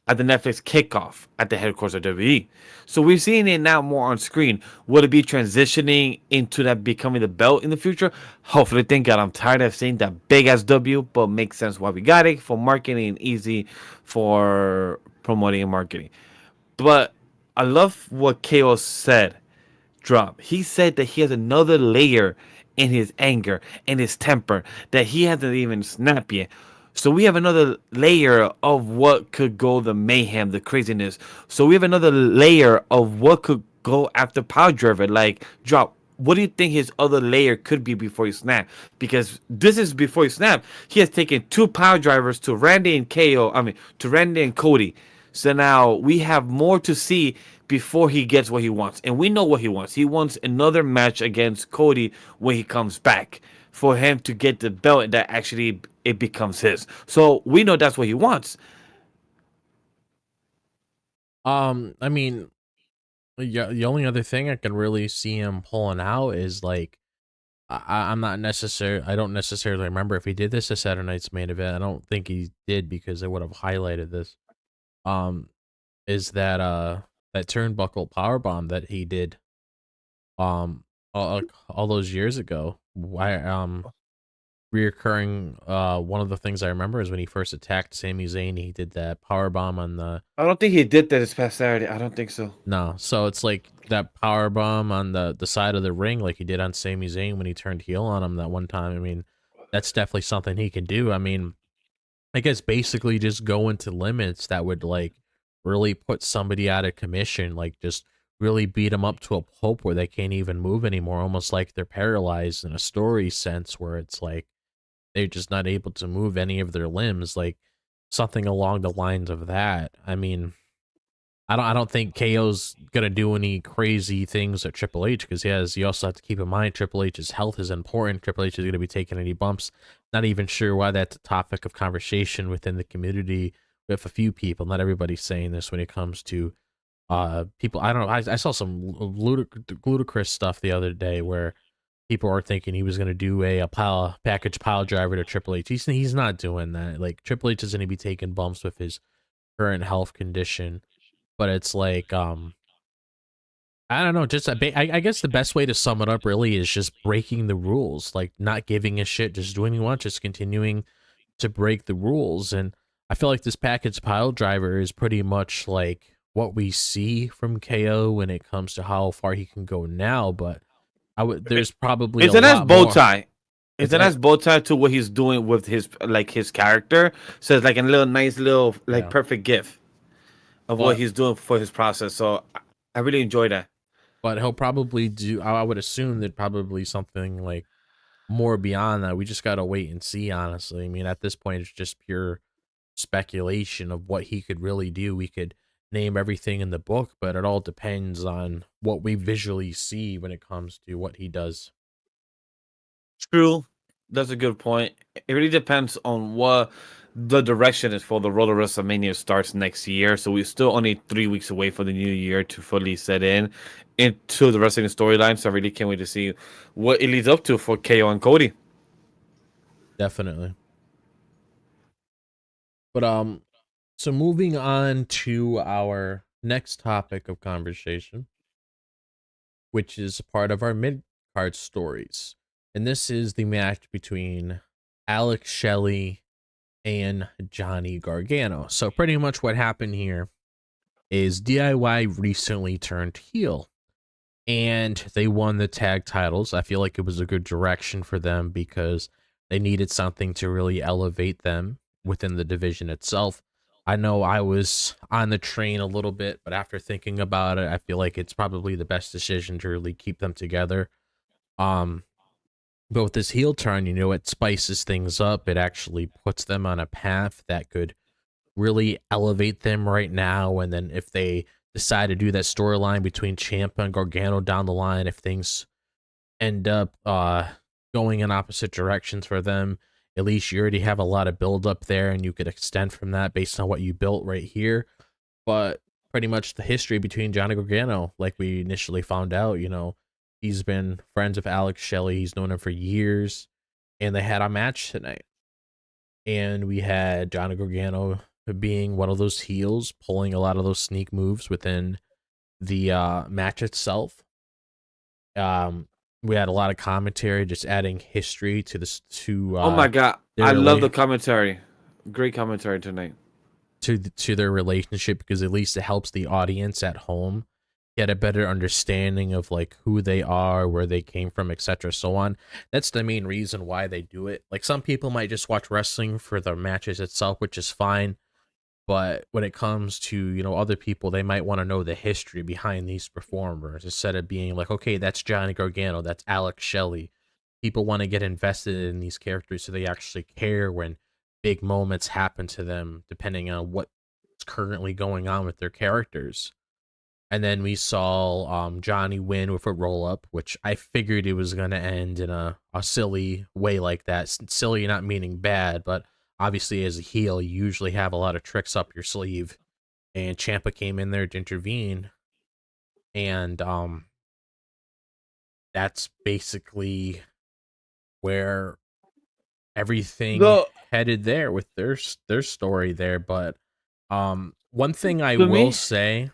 at the Netflix kickoff at the headquarters of WWE. So we're seeing it now more on screen. Will it be transitioning into that becoming the belt in the future? Hopefully, thank God. I'm tired of seeing that big ass W, but makes sense why we got it for marketing and easy for promoting and marketing. But I love what KO said. Drop. He said that he has another layer in his anger and his temper that he hasn't even snapped yet. So we have another layer of what could go the mayhem, the craziness. So we have another layer of what could go after Power Driver. Like, Drop, what do you think his other layer could be before he snap? Because this is before he snap. He has taken two Power Drivers to Randy and KO. I mean, to Randy and Cody. So now we have more to see before he gets what he wants. And we know what he wants. He wants another match against Cody when he comes back for him to get the belt that actually it becomes his. So we know that's what he wants. I mean, yeah, the only other thing I can really see him pulling out is like I'm not necessarily I don't necessarily remember if he did this at Saturday Night's main event. I don't think he did because they would have highlighted this. Um, is that turnbuckle power bomb that he did all those years ago. Why reoccurring one of the things I remember is when he first attacked Sami Zayn, he did that power bomb on the I don't think he did that this past Saturday. I don't think so. no. So it's like that power bomb on the side of the ring like he did on Sami Zayn when he turned heel on him that one time. I mean, that's definitely something he can do. I mean, I guess basically just go into limits that would like really put somebody out of commission, like just really beat them up to a pulp where they can't even move anymore, almost like they're paralyzed in a story sense where it's like they're just not able to move any of their limbs, like something along the lines of that. I mean, I don't think KO's gonna do any crazy things at Triple H because you also have to keep in mind Triple H's health is important. Triple H is gonna be taking any bumps. Not even sure why that's a topic of conversation within the community with a few people. Not everybody's saying this when it comes to people. I don't know. I saw some ludicrous stuff the other day where people are thinking he was gonna do a package pile driver to Triple H. He's not doing that. Like Triple H is gonna be taking bumps with his current health condition. But it's like, I don't know. Just I guess the best way to sum it up really is just breaking the rules, like not giving a shit, just doing what you want, just continuing to break the rules. And I feel like this package pile driver is pretty much like what we see from KO when it comes to how far he can go now. But there's probably It's a a nice lot bow more. tie. It's It's a nice bow tie to what he's doing with his character. So it's like a little nice little like yeah, perfect gift of what but he's doing for his process. So I really enjoy that. he'll probably do. I would assume that probably something like more beyond that. We just gotta wait and see. Honestly, I mean, at this point, it's just pure speculation of what he could really do. We could name everything in the book, but it all depends on what we visually see when it comes to what he does. True. That's a good point. It really depends on what the direction is for the Road to WrestleMania starts next year. So we're still only 3 weeks away from the new year to fully set in into the wrestling storyline. So I really can't wait to see what it leads up to for KO and Cody. Definitely. But so moving on to our next topic of conversation, which is part of our mid card stories. And this is the match between Alex Shelley and Johnny Gargano. So pretty much what happened here is DIY recently turned heel and they won the tag titles. I feel like it was a good direction for them because they needed something to really elevate them within the division itself. I know I was on the train a little bit, but after thinking about it, I feel like it's probably the best decision to really keep them together. Um, but with this heel turn, it spices things up. It actually puts them on a path that could really elevate them right now. And then if they decide to do that storyline between Ciampa and Gargano down the line, if things end up going in opposite directions for them, at least you already have a lot of build up there, and you could extend from that based on what you built right here. But pretty much the history between Johnny Gargano, like we initially found out, he's been friends with Alex Shelley. He's known him for years, and they had a match tonight. And we had Johnny Gargano being one of those heels, pulling a lot of those sneak moves within the match itself. We had a lot of commentary, just adding history to this. Oh my god, I love the commentary. Great commentary tonight. To their relationship, because at least it helps the audience at home get a better understanding of like who they are, where they came from, etc., so on. That's the main reason why they do it. Like, some people might just watch wrestling for the matches itself, which is fine. But when it comes to, other people, they might want to know the history behind these performers instead of being like, okay, that's Johnny Gargano, that's Alex Shelley. People want to get invested in these characters so they actually care when big moments happen to them, depending on what's currently going on with their characters. And then we saw Johnny win with a roll-up, which I figured it was going to end in a silly way like that. Silly not meaning bad, but obviously as a heel, you usually have a lot of tricks up your sleeve. And Ciampa came in there to intervene. And that's basically where everything headed there with their story there. But one thing I will say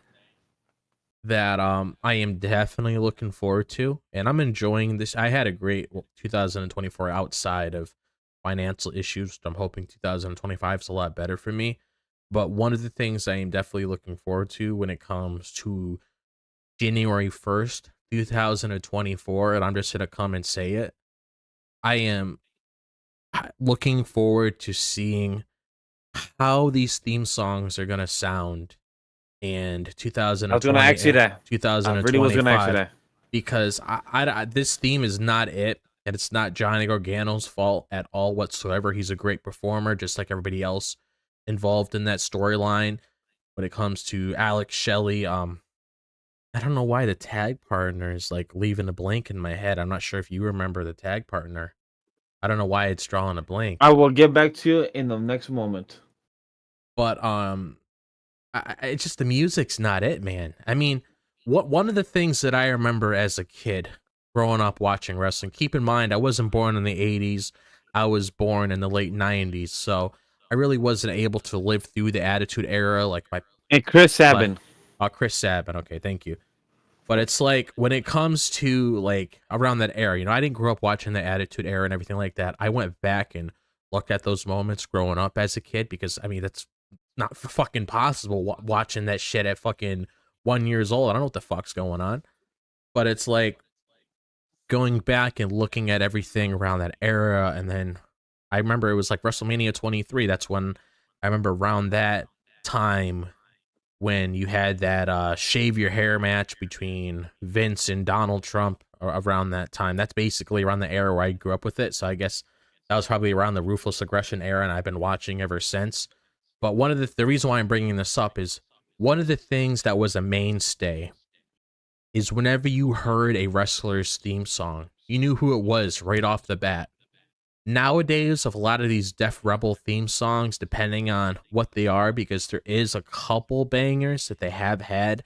that I am definitely looking forward to, and I'm enjoying this. I had a great 2024 outside of financial issues. I'm hoping 2025 is a lot better for me. But one of the things I am definitely looking forward to when it comes to January 1st, 2024, and I'm just going to come and say it, I am looking forward to seeing how these theme songs are going to sound in 2020. I was going to ask you that. 2025. I really was going to ask you that. Because I this theme is not it, and it's not Johnny Gargano's fault at all whatsoever. He's a great performer, just like everybody else involved in that storyline. When it comes to Alex Shelley, I don't know why the tag partner is like leaving a blank in my head. I'm not sure if you remember the tag partner. I don't know why it's drawing a blank. I will get back to you in the next moment. But it's just the music's not it, man. I mean, one of the things that I remember as a kid growing up watching wrestling, keep in mind, I wasn't born in the 80s. I was born in the late 90s. So I really wasn't able to live through the Attitude Era. And Chris Sabin. Chris Sabin. Okay, thank you. But it's like, when it comes to like around that era, I didn't grow up watching the Attitude Era and everything like that. I went back and looked at those moments growing up as a kid, because I mean, that's not fucking possible watching that shit at fucking 1 year old. I don't know what the fuck's going on. But it's like going back and looking at everything around that era. And then I remember it was like WrestleMania 23. That's when I remember around that time when you had that shave your hair match between Vince and Donald Trump around that time. That's basically around the era where I grew up with it. So I guess that was probably around the Ruthless Aggression era, and I've been watching ever since. But one of the reason why I'm bringing this up is one of the things that was a mainstay is whenever you heard a wrestler's theme song, you knew who it was right off the bat. Nowadays, of a lot of these Def Rebel theme songs, depending on what they are, because there is a couple bangers that they have had,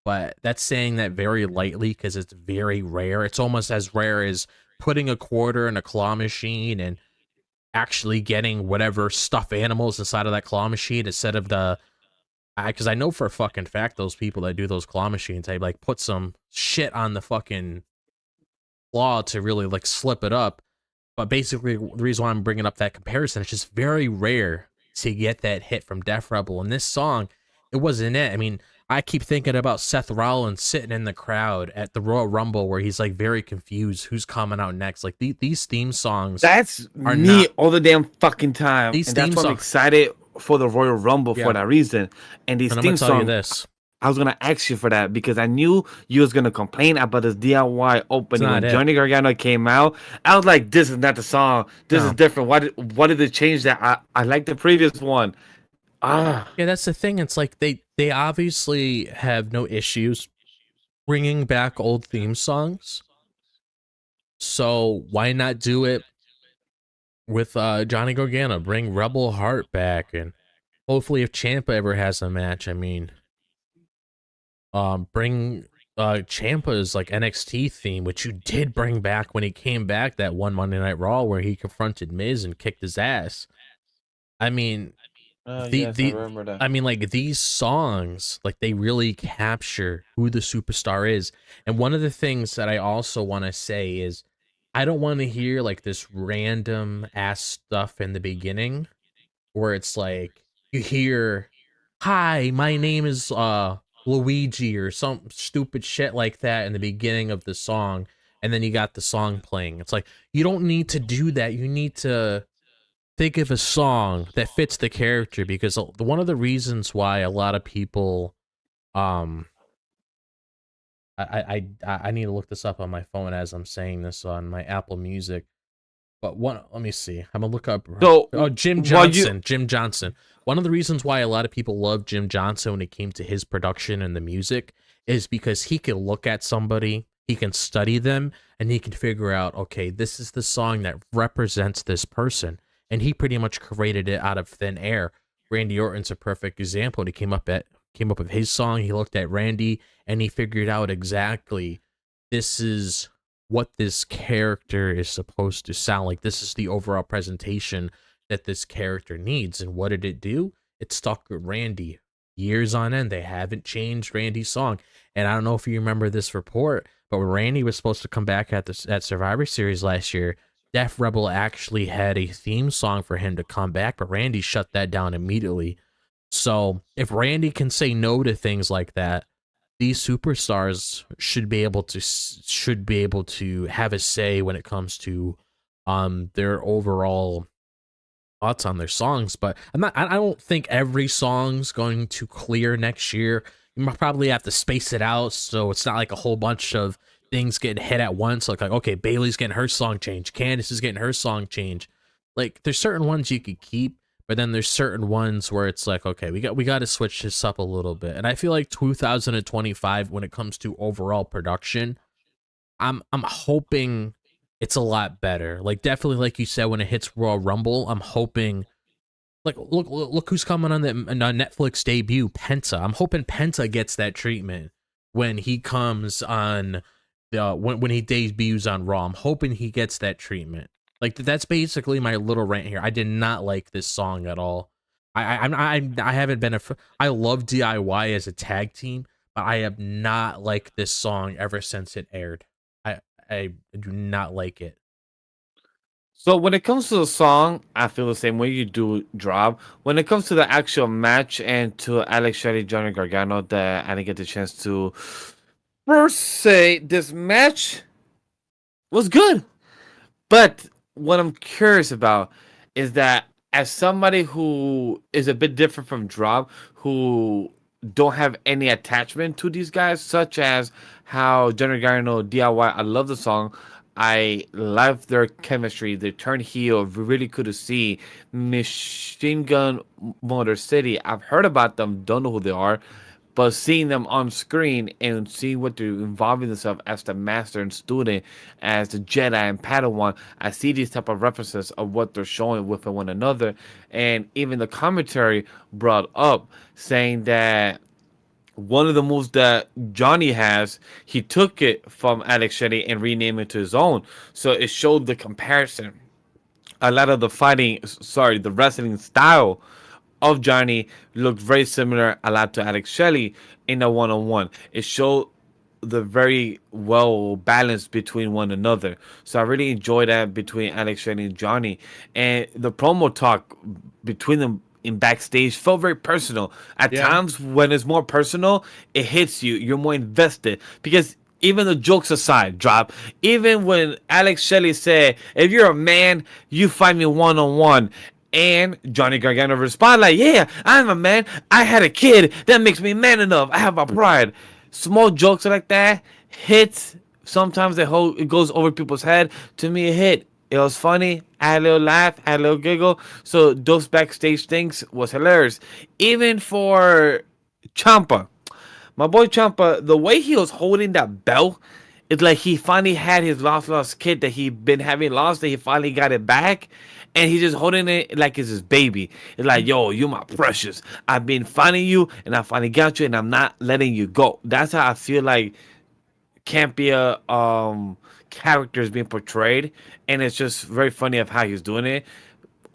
but that's saying that very lightly because it's very rare. It's almost as rare as putting a quarter in a claw machine and actually getting whatever stuffed animals inside of that claw machine instead of because I know for a fucking fact those people that do those claw machines, they like put some shit on the fucking claw to really like slip it up. But basically, the reason why I'm bringing up that comparison, it's just very rare to get that hit from Def Rebel. And this song, it wasn't it. I mean, I keep thinking about Seth Rollins sitting in the crowd at the Royal Rumble where he's like very confused who's coming out next. Like these theme songs, that's me all the damn fucking time. And that's why I'm excited for the Royal Rumble for Yeah. that reason. And these And I'm gonna theme tell you songs, this. I was gonna ask you for that because I knew you was gonna complain about this DIY opening not when it. Johnny Gargano came out. I was like, "This is not the song. This is No. different. Why did they change that? I like the previous one." Ah, Yeah, that's the thing. It's like they obviously have no issues bringing back old theme songs. So why not do it with Johnny Gargano? Bring Rebel Heart back, and hopefully, if Ciampa ever has a match, I mean, bring Ciampa's like NXT theme, which you did bring back when he came back that one Monday Night Raw where he confronted Miz and kicked his ass. I mean, yes, I remember that. I mean, like these songs, like they really capture who the superstar is. And one of the things that I also want to say is, I don't want to hear like this random ass stuff in the beginning where it's like you hear, "Hi, my name is Luigi," or some stupid shit like that in the beginning of the song, and then you got the song playing. It's like you don't need to do that. You need to think of a song that fits the character, because one of the reasons why a lot of people um I need to look this up on my phone as I'm saying this on my Apple Music. But let me see. I'm gonna look up. So, Jim Johnson. Jim Johnson. One of the reasons why a lot of people love Jim Johnson when it came to his production and the music is because he can look at somebody, he can study them, and he can figure out, okay, this is the song that represents this person. And he pretty much created it out of thin air. Randy Orton's a perfect example. He came up with his song. He looked at Randy and he figured out exactly, this is what this character is supposed to sound like. This is the overall presentation that this character needs. And what did it do? It stuck with Randy years on end. They haven't changed Randy's song. And I don't know if you remember this report, but when Randy was supposed to come back at Survivor Series last year, Def Rebel actually had a theme song for him to come back, but Randy shut that down immediately. So if Randy can say no to things like that, these superstars should be able to have a say when it comes to their overall thoughts on their songs. But I don't think every song's going to clear next year. You might probably have to space it out so it's not like a whole bunch of things getting hit at once. Like okay, Bailey's getting her song changed, Candice is getting her song changed. Like there's certain ones you could keep, but then there's certain ones where it's like, okay, we got to switch this up a little bit. And I feel like 2025, when it comes to overall production, I'm hoping it's a lot better. Like definitely, like you said, when it hits Royal Rumble, I'm hoping, like look who's coming on the Netflix debut, Penta. I'm hoping Penta gets that treatment when he comes on when he debuts on Raw. I'm hoping he gets that treatment. Like that's basically my little rant here. I did not like this song at all. I haven't been I love DIY as a tag team, but I have not liked this song ever since it aired. I do not like it. So when it comes to the song, I feel the same way you do, Drop. When it comes to the actual match and to Alex Shelley, Johnny Gargano, that I didn't get the chance to per se, this match was good. But what I'm curious about is that as somebody who is a bit different from Drop, who don't have any attachment to these guys, such as how Johnny Gargano DIY, I love the song. I love their chemistry. They turn heel. Really cool to see. Machine Gun Motor City. I've heard about them. Don't know who they are. But seeing them on screen and seeing what they're involving themselves as the master and student, as the Jedi and Padawan, I see these type of references of what they're showing with one another. And even the commentary brought up saying that one of the moves that Johnny has, he took it from Alex Shelley and renamed it to his own. So it showed the comparison. A lot of the wrestling style of Johnny looked very similar a lot to Alex Shelley in a one-on-one. It showed the very well balance between one another. So I really enjoyed that between Alex Shelley and Johnny. And the promo talk between them in backstage felt very personal. At times when it's more personal, it hits you. You're more invested because even the jokes aside, Drop, even when Alex Shelley said, if you're a man, you fight me one-on-one. And Johnny Gargano responded like, yeah, I'm a man. I had a kid. That makes me man enough. I have my pride. Small jokes like that hits. Sometimes it goes over people's head. To me, it hit. It was funny. I had a little laugh. I had a little giggle. So those backstage things was hilarious. Even for Ciampa. My boy Champa, the way he was holding that belt, it's like he finally had his lost kid that he been having lost, that he finally got it back, and he's just holding it like it's his baby. It's like, yo, you my precious. I've been finding you, and I finally got you, and I'm not letting you go. That's how I feel like Campia character is being portrayed, and it's just very funny of how he's doing it.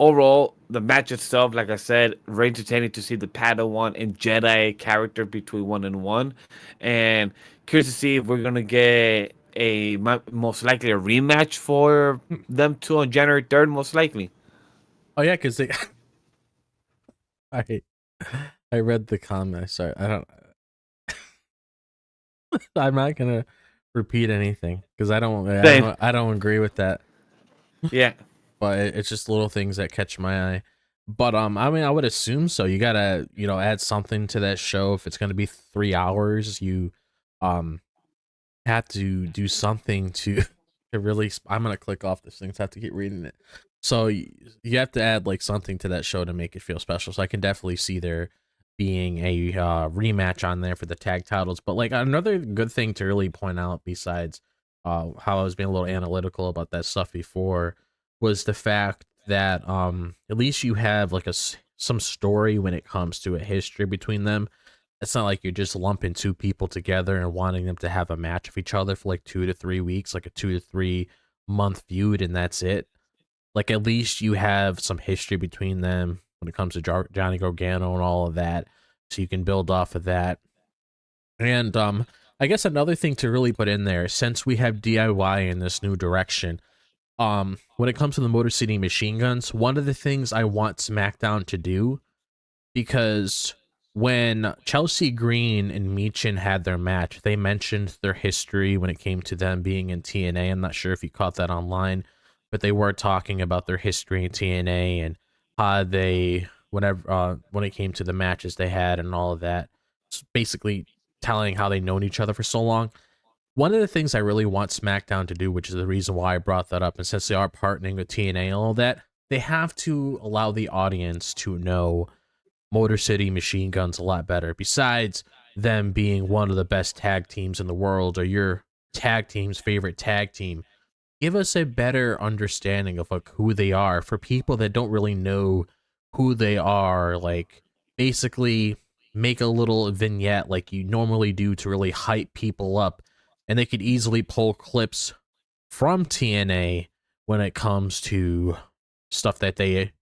Overall, the match itself, like I said, very entertaining to see the Padawan and Jedi character between 1 and 1, and curious to see if we're gonna get most likely a rematch for them two on January 3rd, most likely. Oh yeah, because they I I read the comment. Sorry, I'm not gonna repeat anything because Same. I don't agree with that. Yeah. But it's just little things that catch my eye. But I mean, I would assume so. You gotta, add something to that show. If it's gonna be 3 hours, you um have to do something to to really. I'm gonna click off this thing. So I have to keep reading it. So you have to add like something to that show to make it feel special. So I can definitely see there being a rematch on there for the tag titles. But like another good thing to really point out, besides how I was being a little analytical about that stuff before, was the fact that at least you have like some story when it comes to a history between them. It's not like you're just lumping two people together and wanting them to have a match with each other for like 2 to 3 weeks, like a 2 to 3 month feud, and that's it. Like at least you have some history between them when it comes to Johnny Gargano and all of that, so you can build off of that. And I guess another thing to really put in there, since we have DIY in this new direction, when it comes to the Motor City Machine Guns, one of the things I want SmackDown to do, because when Chelsea Green and Michin had their match, they mentioned their history when it came to them being in TNA. I'm not sure if you caught that online, but they were talking about their history in TNA and how they, whenever when it came to the matches they had and all of that, basically telling how they known each other for so long. One of the things I really want SmackDown to do, which is the reason why I brought that up, and since they are partnering with TNA and all that, they have to allow the audience to know Motor City Machine Guns a lot better. Besides them being one of the best tag teams in the world, or your tag team's favorite tag team, give us a better understanding of like who they are for people that don't really know who they are. Like basically make a little vignette like you normally do to really hype people up, and they could easily pull clips from TNA when it comes to stuff that they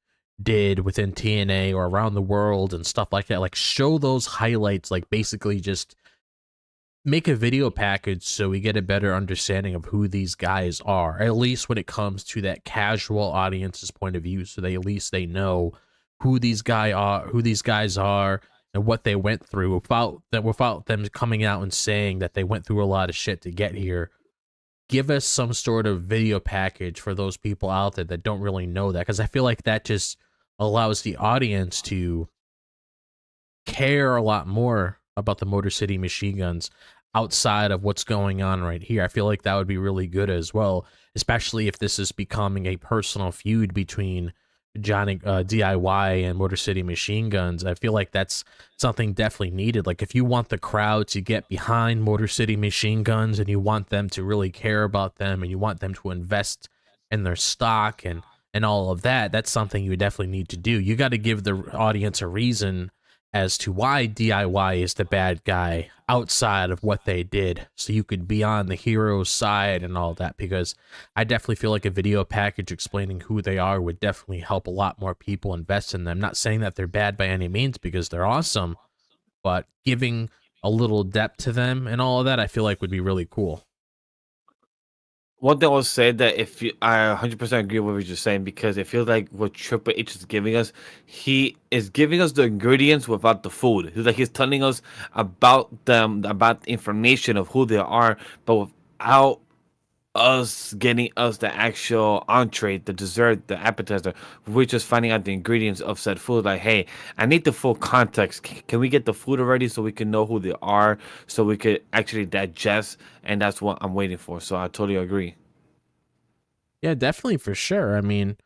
did within TNA or around the world and stuff like that. Like show those highlights, like basically just make a video package so we get a better understanding of who these guys are, at least when it comes to that casual audience's point of view, so they at least they know who these guys are and what they went through without them coming out and saying that they went through a lot of shit to get here. Give us some sort of video package for those people out there that don't really know that, because I feel like that just allows the audience to care a lot more about the Motor City Machine Guns outside of what's going on right here. I feel like that would be really good as well, especially if this is becoming a personal feud between Johnny DIY and Motor City Machine Guns. I feel like that's something definitely needed. Like if you want the crowd to get behind Motor City Machine Guns and you want them to really care about them and you want them to invest in their stock and all of that, that's something you definitely need to do. You got to give the audience a reason as to why DIY is the bad guy outside of what they did, so you could be on the hero's side and all that, because I definitely feel like a video package explaining who they are would definitely help a lot more people invest in them. Not saying that they're bad by any means, because they're awesome, but giving a little depth to them and all of that, I feel like would be really cool. One thing I will say that I 100% agree with what you're saying, because it feels like what Triple H is giving us, he is giving us the ingredients without the food. He's telling us about them, about the information of who they are, but without us getting us the actual entree, the dessert, the appetizer. We're just finding out the ingredients of said food. Like, hey, I need the full context. Can we get the food already so we can know who they are, so we could actually digest? And that's what I'm waiting for. So I totally agree. Yeah, definitely for sure. I mean,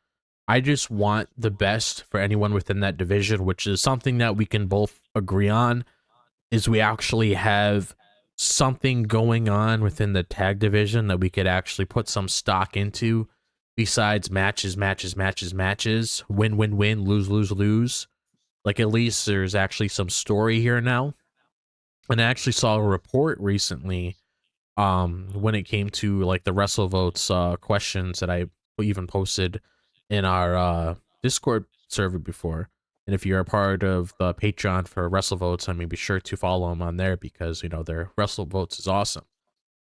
I just want the best for anyone within that division, which is something that we can both agree on. Is we actually have something going on within the tag division that we could actually put some stock into, besides matches, win, win, win, lose, lose, lose. Like, at least there's actually some story here now. And I actually saw a report recently, when it came to like the WrestleVotes questions that I even posted in our Discord server before. And if you're a part of the Patreon for WrestleVotes, I mean, be sure to follow them on there because, you know, their WrestleVotes is awesome.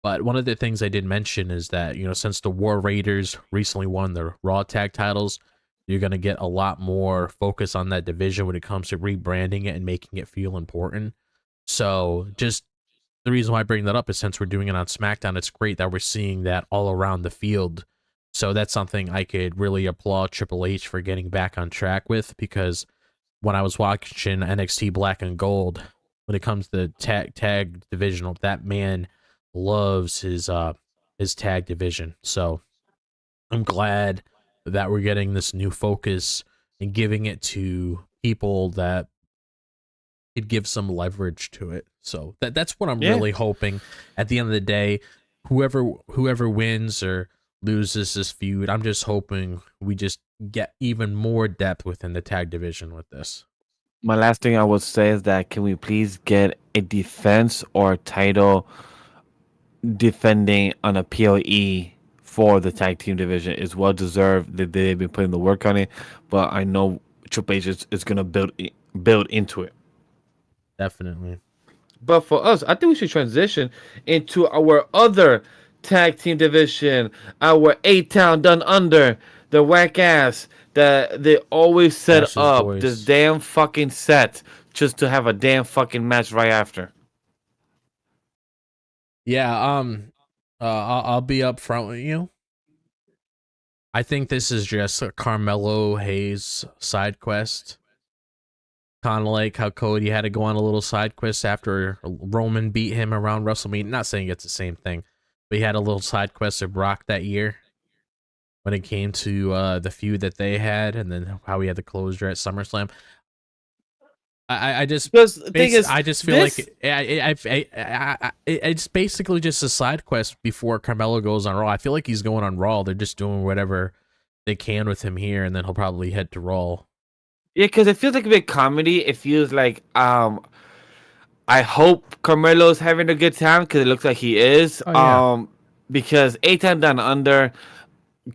But one of the things I did mention is that, you know, since the War Raiders recently won the Raw tag titles, you're going to get a lot more focus on that division when it comes to rebranding it and making it feel important. So just the reason why I bring that up is since we're doing it on SmackDown, it's great that we're seeing that all around the field. So that's something I could really applaud Triple H for getting back on track with, because when I was watching NXT Black and Gold, when it comes to tag divisional, that man loves his tag division. So I'm glad that we're getting this new focus and giving it to people that could give some leverage to it. So that's what I'm Yeah. really hoping. At the end of the day, whoever wins or loses this feud, I'm just hoping we just get even more depth within the tag division with this. My last thing I would say is that can we please get a defense or a title defending on a PLE for the tag team division? Is well deserved. They've been putting the work on it, but I know Triple H is gonna build into it. Definitely. But for us, I think we should transition into our other tag team division, our A-Town Done Under, the whack ass that they always set Bash's up this boys. damn fucking set just to have a damn fucking match right after. Yeah, I'll be up front with you. I think this is just a Carmelo Hayes side quest. Kind of like how Cody had to go on a little side quest after Roman beat him around WrestleMania. Not saying it's the same thing, but he had a little side quest of Brock that year when it came to the feud that they had, and then how he had the closure at SummerSlam. I just Because the thing is, I just feel this like it's basically just a side quest before Carmelo goes on Raw. I feel like he's going on Raw. They're just doing whatever they can with him here, and then he'll probably head to Raw. yeah, because it feels like a big comedy. It feels like I hope Carmelo's having a good time because it looks like he is. Oh yeah. Because A-Town Down Under.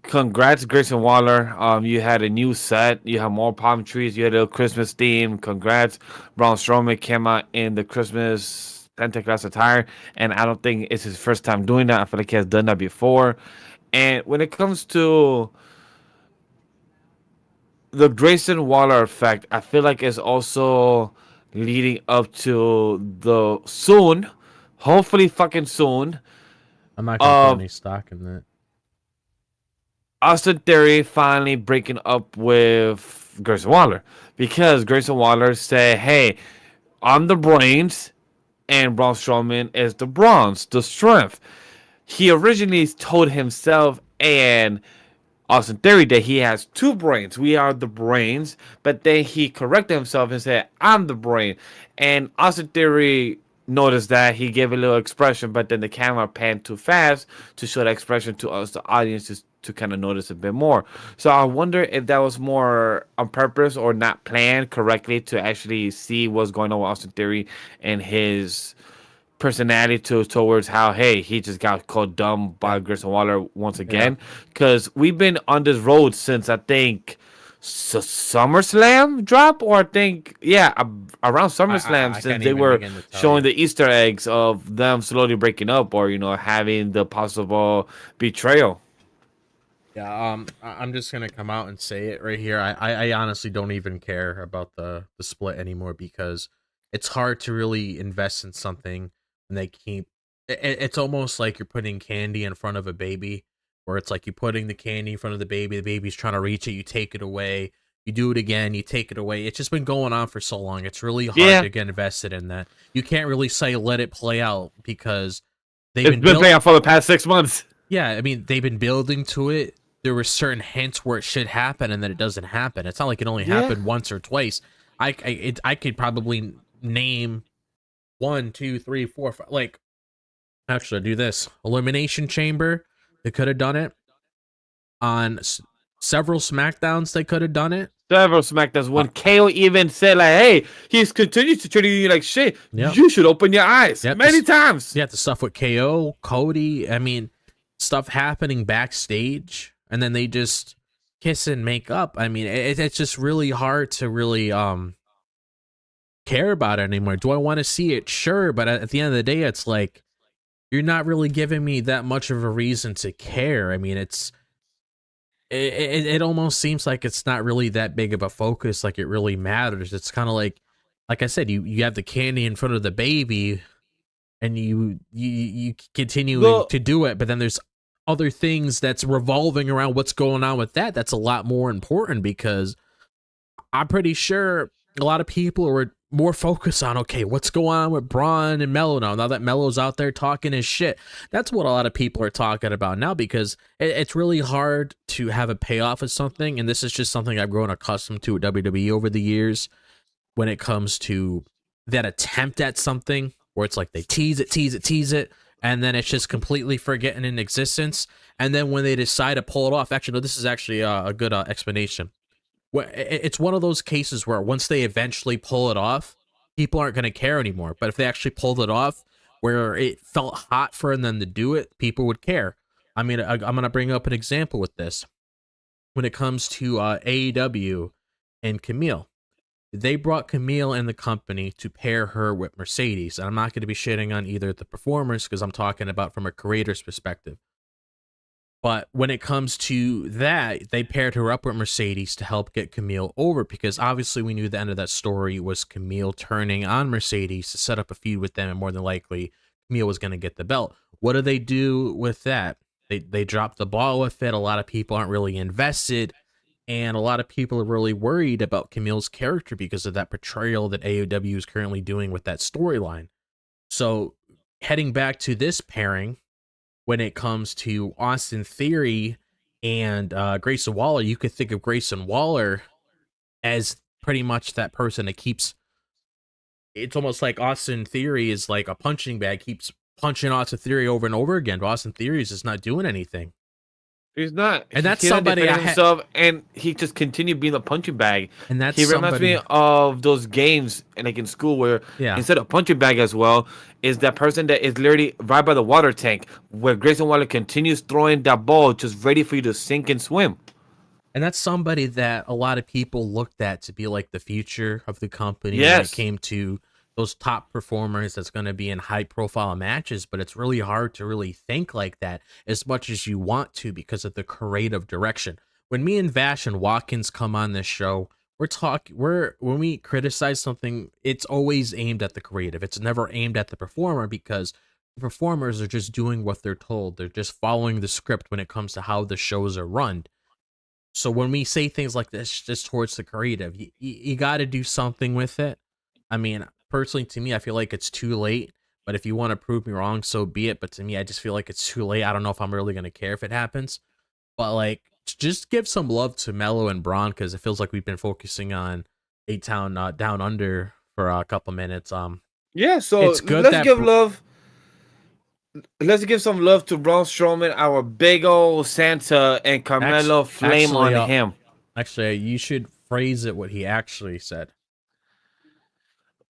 Congrats, Grayson Waller. You had a new set. You have more palm trees. You had a Christmas theme. Congrats. Braun Strowman came out in the Christmas Santa Claus attire, and I don't think it's his first time doing that. I feel like he has done that before. And when it comes to the Grayson Waller effect, I feel like it's also leading up to the soon, hopefully fucking soon, I'm not gonna put of any stock in that. Austin Theory finally breaking up with Grayson Waller because Grayson Waller said, "Hey, I'm the brains, and Braun Strowman is the bronze, the strength." He originally told himself and Austin Theory that he has two brains. We are the brains, but then he corrected himself and said, "I'm the brain." And Austin Theory noticed that he gave a little expression, but then the camera panned too fast to show the expression to us, the audience, to kind of notice a bit more. So I wonder if that was more on purpose or not planned correctly to actually see what's going on with Austin Theory and his personality towards how, hey, he just got called dumb by Grayson Waller once Yeah. again, because we've been on this road since I think SummerSlam drop, or I think around SummerSlam, I since can't they even were begin to tell showing you. the Easter eggs of them slowly breaking up, or having the possible betrayal. Yeah, I'm just gonna come out and say it right here. I honestly don't even care about the split anymore because it's hard to really invest in something when they keep It's almost like you're putting candy in front of a baby, where it's like you're putting the candy in front of the baby's trying to reach it, you take it away, you do it again, you take it away. It's just been going on for so long. It's really hard Yeah, to get invested in that. You can't really say let it play out because they've it's been been built. playing out for the past 6 months. Yeah, I mean they've been building to it. There were certain hints where it should happen, and then it doesn't happen. It's not like it only Yeah. happened once or twice. I could probably name one, two, three, four, five. Like, actually, do this Elimination Chamber. They could have done it on several Smackdowns. They could have done it. Several SmackDowns when KO even said like, "Hey, he's continues to treat you like shit. Yep. You should open your eyes." Yep. Many times. Yeah, the stuff with KO, Cody. I mean, stuff happening backstage, and then they just kiss and make up. I mean, it's just really hard to really care about it anymore. Do I want to see it? Sure, but at the end of the day, it's like you're not really giving me that much of a reason to care. I mean, it almost seems like it's not really that big of a focus, like it really matters. It's kind of like I said, you have the candy in front of the baby, and you continuing Well- to do it, but then there's other things that's revolving around what's going on with that. That's a lot more important because I'm pretty sure a lot of people were more focused on, okay, what's going on with Braun and Mello now that Mello's out there talking his shit. That's what a lot of people are talking about now because it's really hard to have a payoff of something, and this is just something I've grown accustomed to at WWE over the years when it comes to that attempt at something where it's like they tease it, and then it's just completely forgotten in existence. And then when they decide to pull it off, actually, no, this is actually a good explanation. It's one of those cases where once they eventually pull it off, people aren't going to care anymore. But if they actually pulled it off where it felt hot for them to do it, people would care. I mean, I'm going to bring up an example with this. When it comes to AEW and Camille, they brought Camille in the company to pair her with Mercedes. And I'm not going to be shitting on either of the performers because I'm talking about from a creator's perspective. But when it comes to that, they paired her up with Mercedes to help get Camille over because obviously we knew the end of that story was Camille turning on Mercedes to set up a feud with them, and more than likely Camille was going to get the belt. What do they do with that? They drop the ball with it. A lot of people aren't really invested, and a lot of people are really worried about Camille's character because of that portrayal that AEW is currently doing with that storyline. So heading back to this pairing, when it comes to Austin Theory and Grayson Waller, you could think of Grayson Waller as pretty much that person that keeps. It's almost like Austin Theory is like a punching bag, keeps punching Austin Theory over and over again. But Austin Theory is just not doing anything. He's not. And that's He's not somebody defending I himself, and he just continued being a punching bag. And that's He reminds somebody. me of those games, like in school, where Yeah. instead of punching bag as well, is that person that is literally right by the water tank, where Grayson Waller continues throwing that ball, just ready for you to sink and swim. And that's somebody that a lot of people looked at to be like the future of the company when Yes. it came to those top performers that's going to be in high profile matches. But it's really hard to really think like that as much as you want to because of the creative direction. When me and Vash and Watkins come on this show, when we criticize something, it's always aimed at the creative. It's never aimed at the performer because the performers are just doing what they're told. They're just following the script when it comes to how the shows are run. So when we say things like this, just towards the creative, you got to do something with it. I mean, personally, to me, I feel like it's too late. But if you want to prove me wrong, so be it. But to me, I just feel like it's too late. I don't know if I'm really going to care if it happens. But like, just give some love to Mello and Braun because it feels like we've been focusing on A-Town Down Under for a couple minutes. Yeah, so It's good let's that give love. Let's give some love to Braun Strowman, our big old Santa, and Carmelo flame actually, on him. Actually, you should phrase it what he actually said.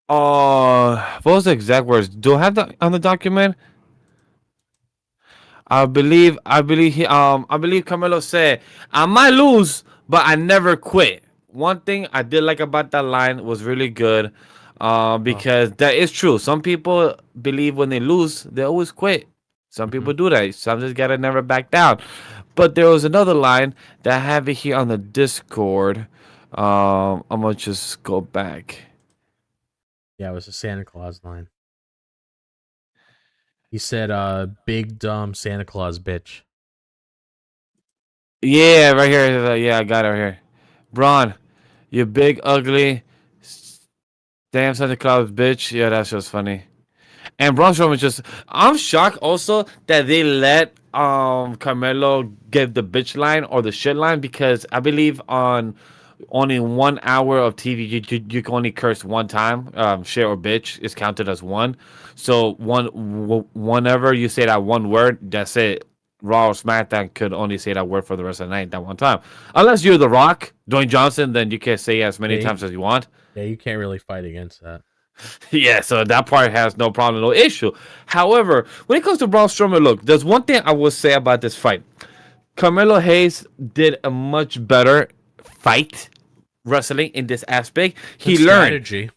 What was the exact words? Do I have that on the document? I believe Carmelo said, "I might lose, but I never quit." One thing I did like about that line was really good, because that is true. Some people believe when they lose, they always quit. Some people do that. Some just gotta never back down. But there was another line that I have it here on the Discord. I'm gonna just go back. Yeah, it was a Santa Claus line. He said, big dumb Santa Claus bitch. Yeah, right here. Yeah, I got it right here. Braun, you big ugly damn Santa Claus bitch. Yeah, that's just funny. And Braun Strowman just, I'm shocked also that they let Carmelo give the bitch line or the shit line, because I believe on only 1 hour of TV you can only curse one time. Shit or bitch is counted as one. So whenever you say that one word, that's it. Raw or SmackDown could only say that word for the rest of the night that one time. Unless you're The Rock, Dwayne Johnson, then you can say as many Yeah, times as you want. Yeah, you can't really fight against that. Yeah, so that part has no problem, no issue. However, when it comes to Braun Strowman, look, there's one thing I will say about this fight. Carmelo Hayes did a much better fight wrestling in this aspect. He learned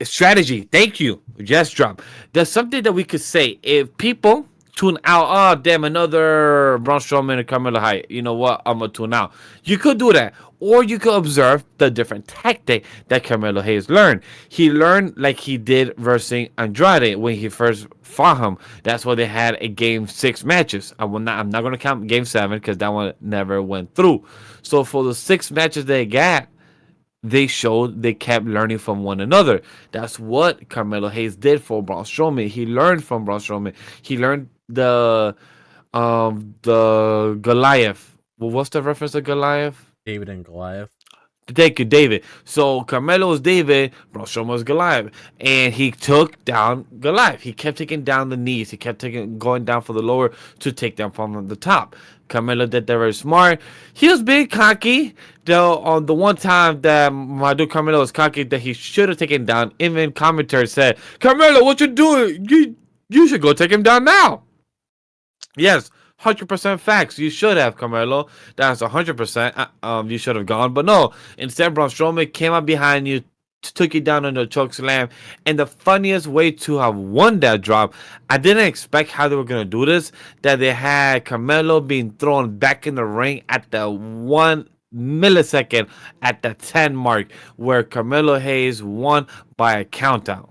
strategy. Thank you. Yes, drop. There's something that we could say. If people tune out, oh damn, another Braun Strowman and Carmelo Hayes. You know what? I'm gonna tune out. You could do that, or you could observe the different tactic that Carmelo Hayes learned. He learned like he did versus Andrade when he first fought him. That's why they had a game 6 matches. I'm not gonna count game 7 because that one never went through. So for the 6 matches they got, they showed they kept learning from one another. That's what Carmelo Hayes did for Braun Strowman. He learned from Braun Strowman. He learned the Goliath. Well, what's the reference to Goliath? David and Goliath. Thank you, David. So Carmelo was David, Braun Strowman was Goliath, and he took down Goliath. He kept taking down the knees. He kept going down for the lower to take down from the top. Carmelo did that very smart. He was big cocky. Though on the one time that my dude Carmelo was cocky, that he should have taken down. Even commentary said, "Carmelo, what you doing? You should go take him down now." Yes, 100% facts. You should have, Carmelo. That's 100%. You should have gone, but no. Instead, Braun Strowman came up behind you, took you down on the choke slam, and the funniest way to have won that drop, I didn't expect how they were gonna do this. That they had Carmelo being thrown back in the ring at the 1 millisecond at the 10 mark, where Carmelo Hayes won by a countout.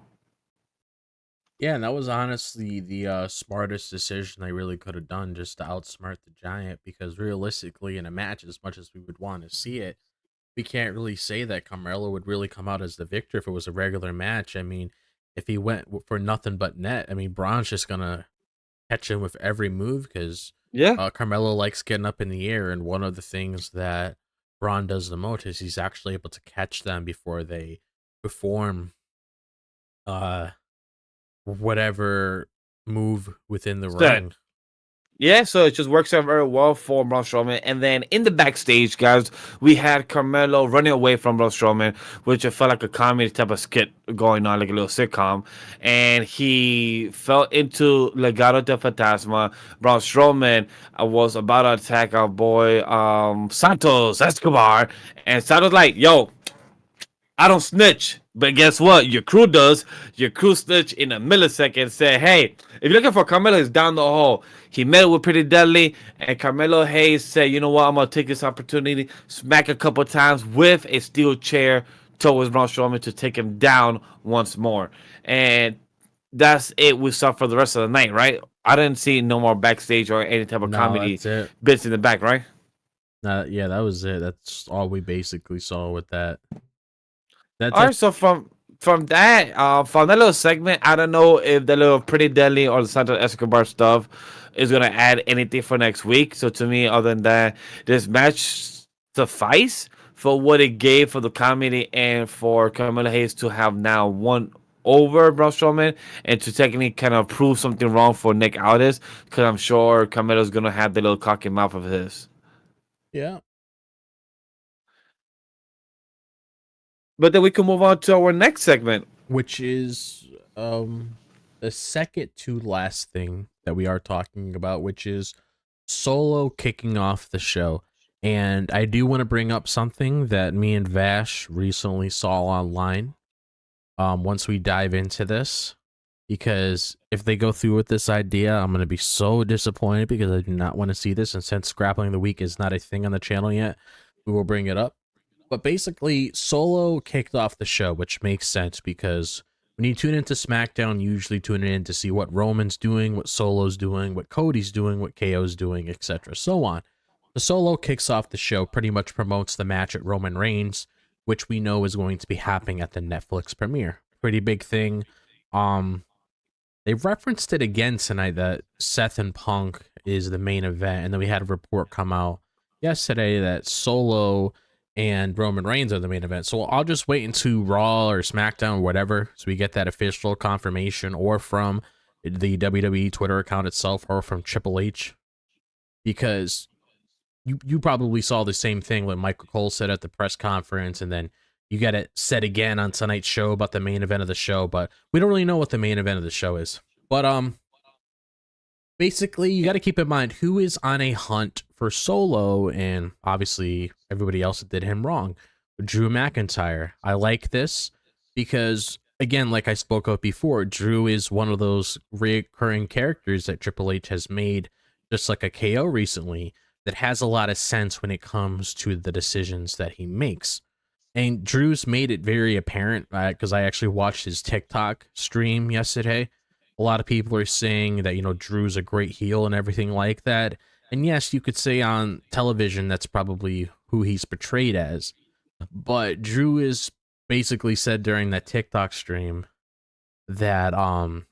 Yeah, and that was honestly the smartest decision they really could have done, just to outsmart the Giant. Because realistically, in a match, as much as we would want to see it, we can't really say that Carmelo would really come out as the victor if it was a regular match. I mean, if he went for nothing but net, I mean, Braun's just gonna catch him with every move because Yeah. Carmelo likes getting up in the air, and one of the things that Braun does the most is he's actually able to catch them before they perform whatever move within the ring. Yeah, so it just works out very well for Braun Strowman. And then in the backstage, guys, we had Carmelo running away from Braun Strowman, which it felt like a comedy type of skit going on, like a little sitcom. And he fell into Legado del Fantasma. Braun Strowman was about to attack our boy Santos Escobar. And Santos like, yo, I don't snitch. But guess what? Your crew does. Your crew snitch in a millisecond. Say, hey, if you're looking for Carmelo, he's down the hall. He met with Pretty Deadly, and Carmelo Hayes said, you know what? I'm going to take this opportunity, smack a couple times with a steel chair towards Braun Strowman to take him down once more. And that's it we saw for the rest of the night, right? I didn't see no more backstage or any type of comedy bits in the back, right? Yeah, that was it. That's all we basically saw with that. All right, so from that little segment, I don't know if the little Pretty Deadly or the Santos Escobar stuff is gonna add anything for next week. So to me, other than that, this match suffice for what it gave for the comedy and for Carmelo Hayes to have now won over Braun Strowman and to technically kind of prove something wrong for Nick Aldis, because I'm sure Carmelo's gonna have the little cocky mouth of his. Yeah. But then we can move on to our next segment, which is the second to last thing that we are talking about, which is Solo kicking off the show. And I do want to bring up something that me and Vash recently saw online. Once we dive into this, because if they go through with this idea, I'm going to be so disappointed because I do not want to see this. And since Grappling the Week is not a thing on the channel yet, we will bring it up. But basically, Solo kicked off the show, which makes sense because When you tune into SmackDown, you usually tune in to see what Roman's doing, what Solo's doing, what Cody's doing, what KO's doing, etc. So on. The Solo kicks off the show, pretty much promotes the match at Roman Reigns, which we know is going to be happening at the Netflix premiere. Pretty big thing. They referenced it again tonight that Seth and Punk is the main event, and then we had a report come out yesterday that Solo and Roman Reigns are the main event. So I'll just wait into Raw or SmackDown or whatever, so we get that official confirmation, or from the WWE Twitter account itself, or from Triple H, because you probably saw the same thing what Michael Cole said at the press conference, and then you get it said again on tonight's show about the main event of the show, but we don't really know what the main event of the show is. But basically, you got to keep in mind who is on a hunt for Solo, and obviously everybody else that did him wrong. Drew McIntyre. I like this because, again, like I spoke of before, Drew is one of those recurring characters that Triple H has made, just like a KO recently, that has a lot of sense when it comes to the decisions that he makes. And Drew's made it very apparent, because I actually watched his TikTok stream yesterday. A lot of people are saying that, Drew's a great heel and everything like that. And yes, you could say on television that's probably who he's portrayed as. But Drew is basically said during that TikTok stream that I'm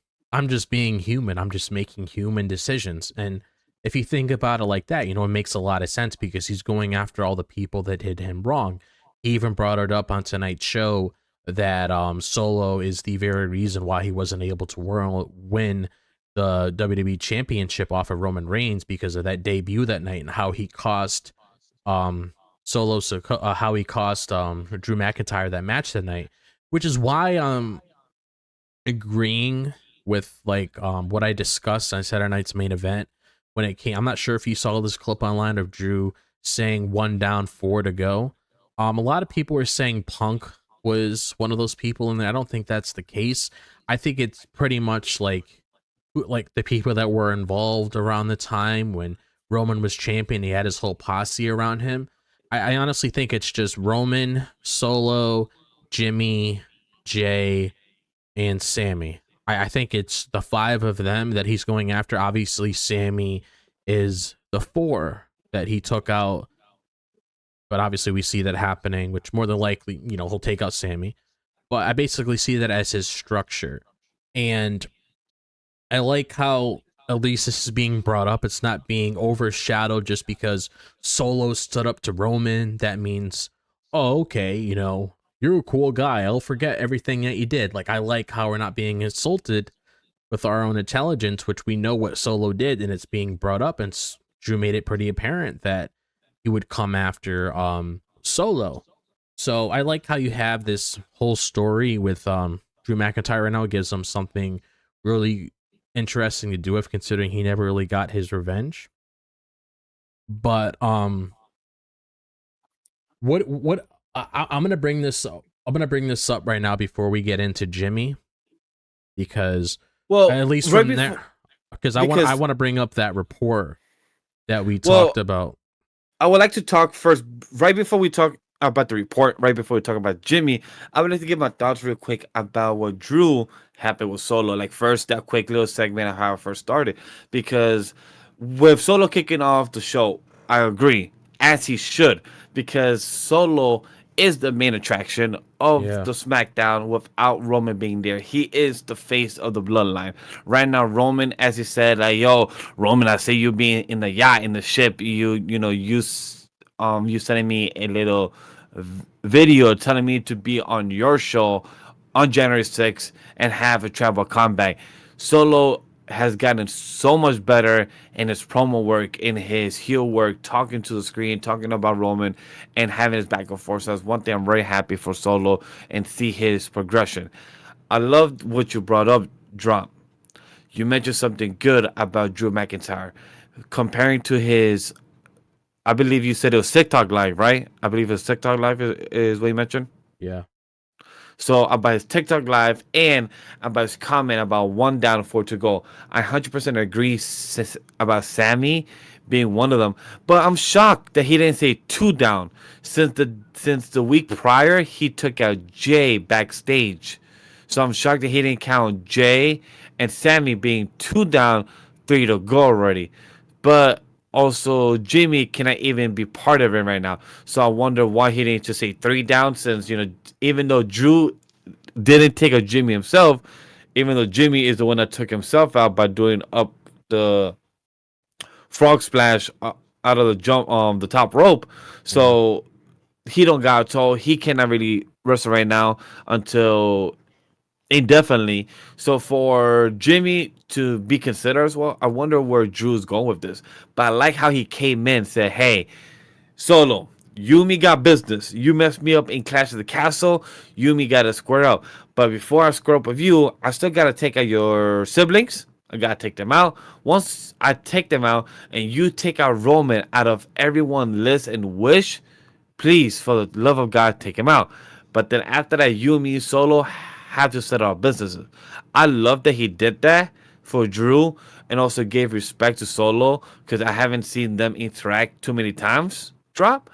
just being human. I'm just making human decisions. And if you think about it like that, it makes a lot of sense, because he's going after all the people that did him wrong. He even brought it up on tonight's show that Solo is the very reason why he wasn't able to win the WWE Championship off of Roman Reigns, because of that debut that night, and how he cost Drew McIntyre that match that night, which is why I'm agreeing with what I discussed on Saturday night's main event when it came. I'm not sure if you saw this clip online of Drew saying 1 down, 4 to go. A lot of people were saying Punk was one of those people, and I don't think that's the case. I think it's pretty much like the people that were involved around the time when Roman was champion. He had his whole posse around him. I honestly think it's just Roman, Solo, Jimmy, Jay, and Sammy. I think it's the 5 of them that he's going after. Obviously, Sammy is the 4 that he took out. But obviously we see that happening, which more than likely, he'll take out Sammy. But I basically see that as his structure. And I like how at least this is being brought up. It's not being overshadowed just because Solo stood up to Roman. That means, oh, okay, you're a cool guy. I'll forget everything that you did. I like how we're not being insulted with our own intelligence, which we know what Solo did, and it's being brought up. And Drew made it pretty apparent that he would come after Solo. So I like how you have this whole story with Drew McIntyre right now. It gives him something really interesting to do with, considering he never really got his revenge. But I'm gonna bring this up. I'm gonna bring this up right now before we get into Jimmy, because at least from there, because I want to bring up that report that we talked about. I would like to talk first, right before we talk about the report, right before we talk about Jimmy. I would like to give my thoughts real quick about what Drew happened with Solo. First, that quick little segment of how it first started. Because with Solo kicking off the show, I agree, as he should, because Solo is the main attraction of the SmackDown without Roman being there. He is the face of the Bloodline. Right now, Roman, as he said, yo, Roman, I say you being in the yacht, in the ship, you sending me a little video telling me to be on your show on January 6th and have a travel comeback. Solo has gotten so much better in his promo work, in his heel work, talking to the screen, talking about Roman, and having his back and forth. So that's one thing I'm very happy for Solo and see his progression. I loved what you brought up, Drum. You mentioned something good about Drew McIntyre, comparing to his, I believe you said it was TikTok Live, right? I believe it's TikTok Live is what you mentioned. Yeah. So about his TikTok Live and about his comment about 1 down, 4 to go. I 100% agree about Sammy being one of them. But I'm shocked that he didn't say 2 down. Since the week prior, he took out Jay backstage. So I'm shocked that he didn't count Jay and Sammy being 2 down, 3 to go already. But also Jimmy cannot even be part of it right now. So I wonder why he didn't just say 3 down, since even though Drew didn't take a Jimmy himself, even though Jimmy is the one that took himself out by doing up the frog splash out of the jump the top rope. Yeah. So he don't got told he cannot really wrestle right now until indefinitely. So for Jimmy to be considered as well, I wonder where Drew's going with this. But I like how he came in, said, "Hey, Solo, Yumi got business. You messed me up in Clash of the Castle. Yumi got to square up. But before I square up with you, I still got to take out your siblings. I got to take them out. Once I take them out and you take out Roman out of everyone's list and wish, please, for the love of God, take him out." But then after that, you and me Solo have to set our businesses. I love that he did that for Drew and also gave respect to Solo, because I haven't seen them interact too many times. Drop.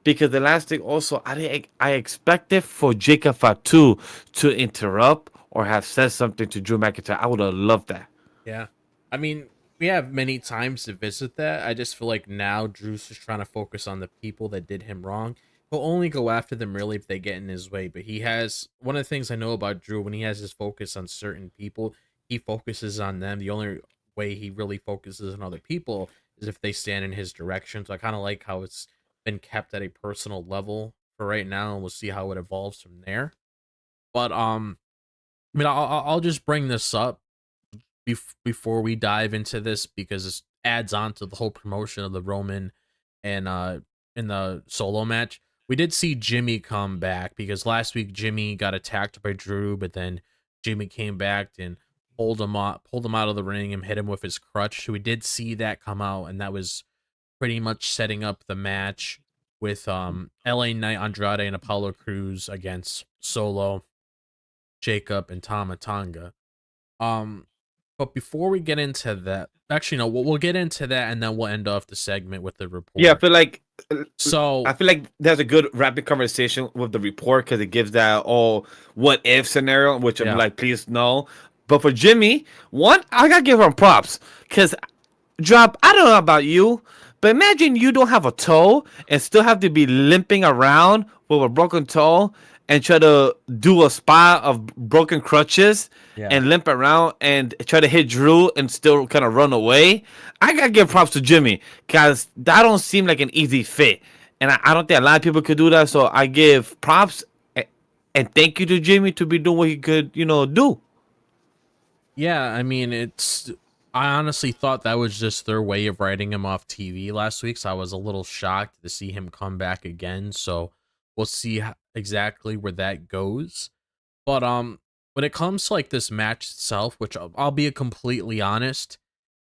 Because the last thing also, I expected for Jacob Fatu to interrupt or have said something to Drew McIntyre. I would have loved that. Yeah. I mean, we have many times to visit that. I just feel like now Drew's just trying to focus on the people that did him wrong. He'll only go after them really if they get in his way. But he has one of the things I know about Drew, when he has his focus on certain people, he focuses on them. The only way he really focuses on other people is if they stand in his direction. So I kind of like how it's been kept at a personal level for right now, and we'll see how it evolves from there. But I mean, I'll just bring this up before we dive into this, because it adds on to the whole promotion of the Roman and in the solo match. We did see Jimmy come back, because last week Jimmy got attacked by Drew, but then Jimmy came back and pulled him out of the ring and hit him with his crutch. So we did see that come out, and that was pretty much setting up the match with LA Knight, Andrade, and Apollo Crews against Solo, Jacob, and Tama Tonga. But before we get into that, actually no, we'll get into that, and then we'll end off the segment with the report. Yeah, I feel like So there's a good rapid conversation with the report, because it gives that what if scenario, which Yeah. I'm like, please no. But for Jimmy, one, I gotta give him props, because Drop, I don't know about you, but imagine you don't have a toe and still have to be limping around with a broken toe and try to do a spot of broken crutches Yeah. and limp around and try to hit Drew and still kind of run away. I gotta give props to Jimmy, because that don't seem like an easy fit, and I don't think a lot of people could do that. So I give props and thank you to Jimmy to be doing what he could, do. yeah, I mean, I honestly thought that was just their way of writing him off TV last week, so I was a little shocked to see him come back again. So we'll see exactly where that goes. But when it comes to like this match itself, which I'll be completely honest,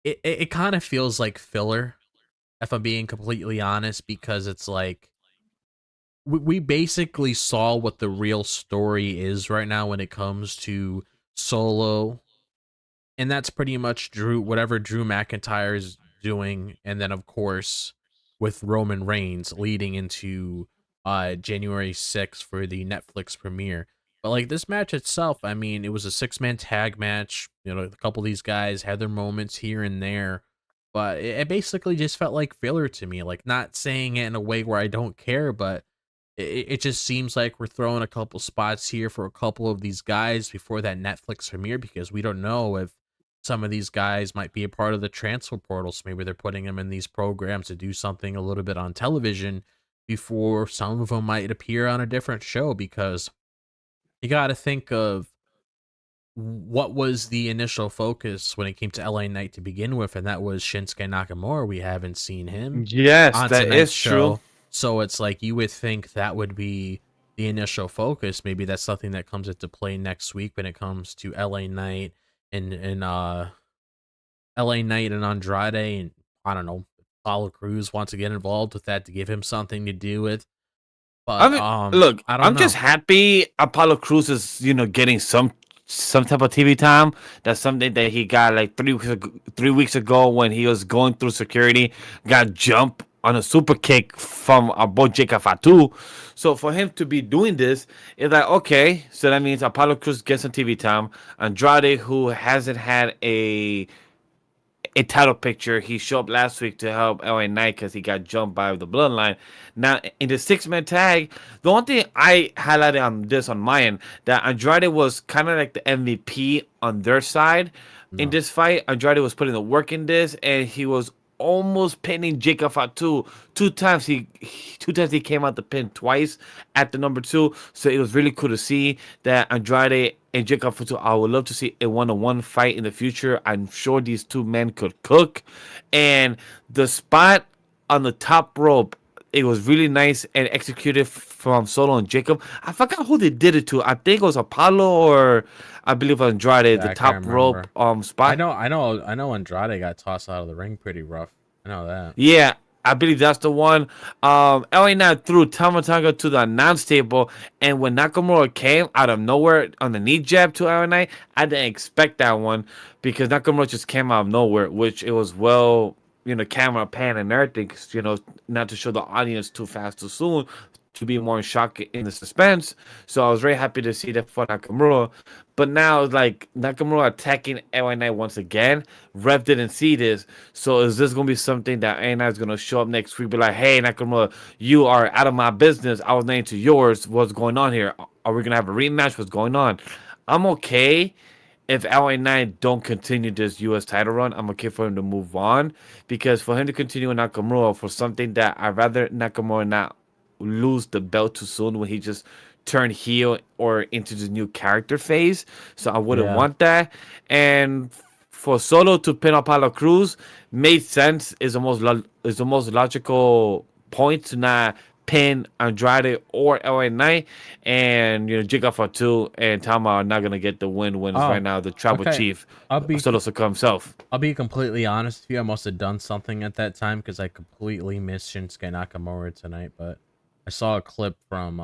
it kind of feels like filler, if I'm being completely honest, because it's like we basically saw what the real story is right now when it comes to Solo, and that's pretty much whatever Drew McIntyre is doing, and then of course with Roman Reigns leading into January 6th for the Netflix premiere. But like this match itself, I mean, it was a 6-man tag match. You know, a couple of these guys had their moments here and there, but it basically just felt like filler to me. Like, not saying it in a way where I don't care, but it just seems like we're throwing a couple spots here for a couple of these guys before that Netflix premiere, because we don't know if some of these guys might be a part of the transfer portal. So maybe they're putting them in these programs to do something a little bit on television before some of them might appear on a different show, because you got to think of what was the initial focus when it came to LA Knight to begin with, and that was Shinsuke Nakamura. We haven't seen him Yes, on that tonight's is show. true. So it's like you would think that would be the initial focus. Maybe that's something that comes into play next week when it comes to LA Knight and LA Knight and Andrade, and I don't know, Apollo Crews wants to get involved with that to give him something to do with. I But mean, look, I don't I'm know. just happy Apollo Cruz is, getting some type of TV time. That's something that he got like 3 weeks ago when he was going through security, got jumped on a super kick from our boy Jacob Fatu. So for him to be doing this, it's like, okay, so that means Apollo Cruz gets some TV time. Andrade, who hasn't had a title picture, he showed up last week to help LA Knight because he got jumped by the Bloodline. Now in the 6-man tag, the only thing I highlighted on this on my end, that Andrade was kind of like the MVP on their side in No. this fight. Andrade was putting the work in this, and he was almost pinning Jacob Fatu two times. Two times he came out the pin twice at the number 2. So it was really cool to see that Andrade and Jacob Fatu. I would love to see a one-on-one fight in the future. I'm sure these two men could cook. And the spot on the top rope, it was really nice and executed from Solo and Jacob. I forgot who they did it to. I think it was Apollo or I believe Andrade, Yeah, the I top can't rope remember. spot. I know. Andrade got tossed out of the ring pretty rough. I know that. Yeah, I believe that's the one. LA Knight threw Tamatanga to the announce table, and when Nakamura came out of nowhere on the knee jab to LA Knight, I didn't expect that one because Nakamura just came out of nowhere, which it was well, camera pan and everything, 'cause, not to show the audience too fast too soon, to be more in shock in the suspense. So I was very happy to see that for Nakamura. But now, like, Nakamura attacking LA Knight once again. Rev didn't see this. So is this going to be something that LA Knight is going to show up next week? Be like, hey, Nakamura, you are out of my business. I was named to yours. What's going on here? Are we going to have a rematch? What's going on? I'm okay if LA Knight don't continue this US title run. I'm okay for him to move on. Because for him to continue with Nakamura for something that I'd rather Nakamura not lose the belt too soon when he just turned heel or into the new character phase. So I wouldn't Yeah. want that. And for Solo to pin Apollo Cruz made sense. Is the most logical point to not pin Andrade or LA Knight. And Jacob Fatu and Tama are not gonna get the win when it's Oh, right now the tribal okay. chief I'll be Solo Sikoa himself. I'll be completely honest with you. I must have done something at that time because I completely missed Shinsuke Nakamura tonight. But I saw a clip from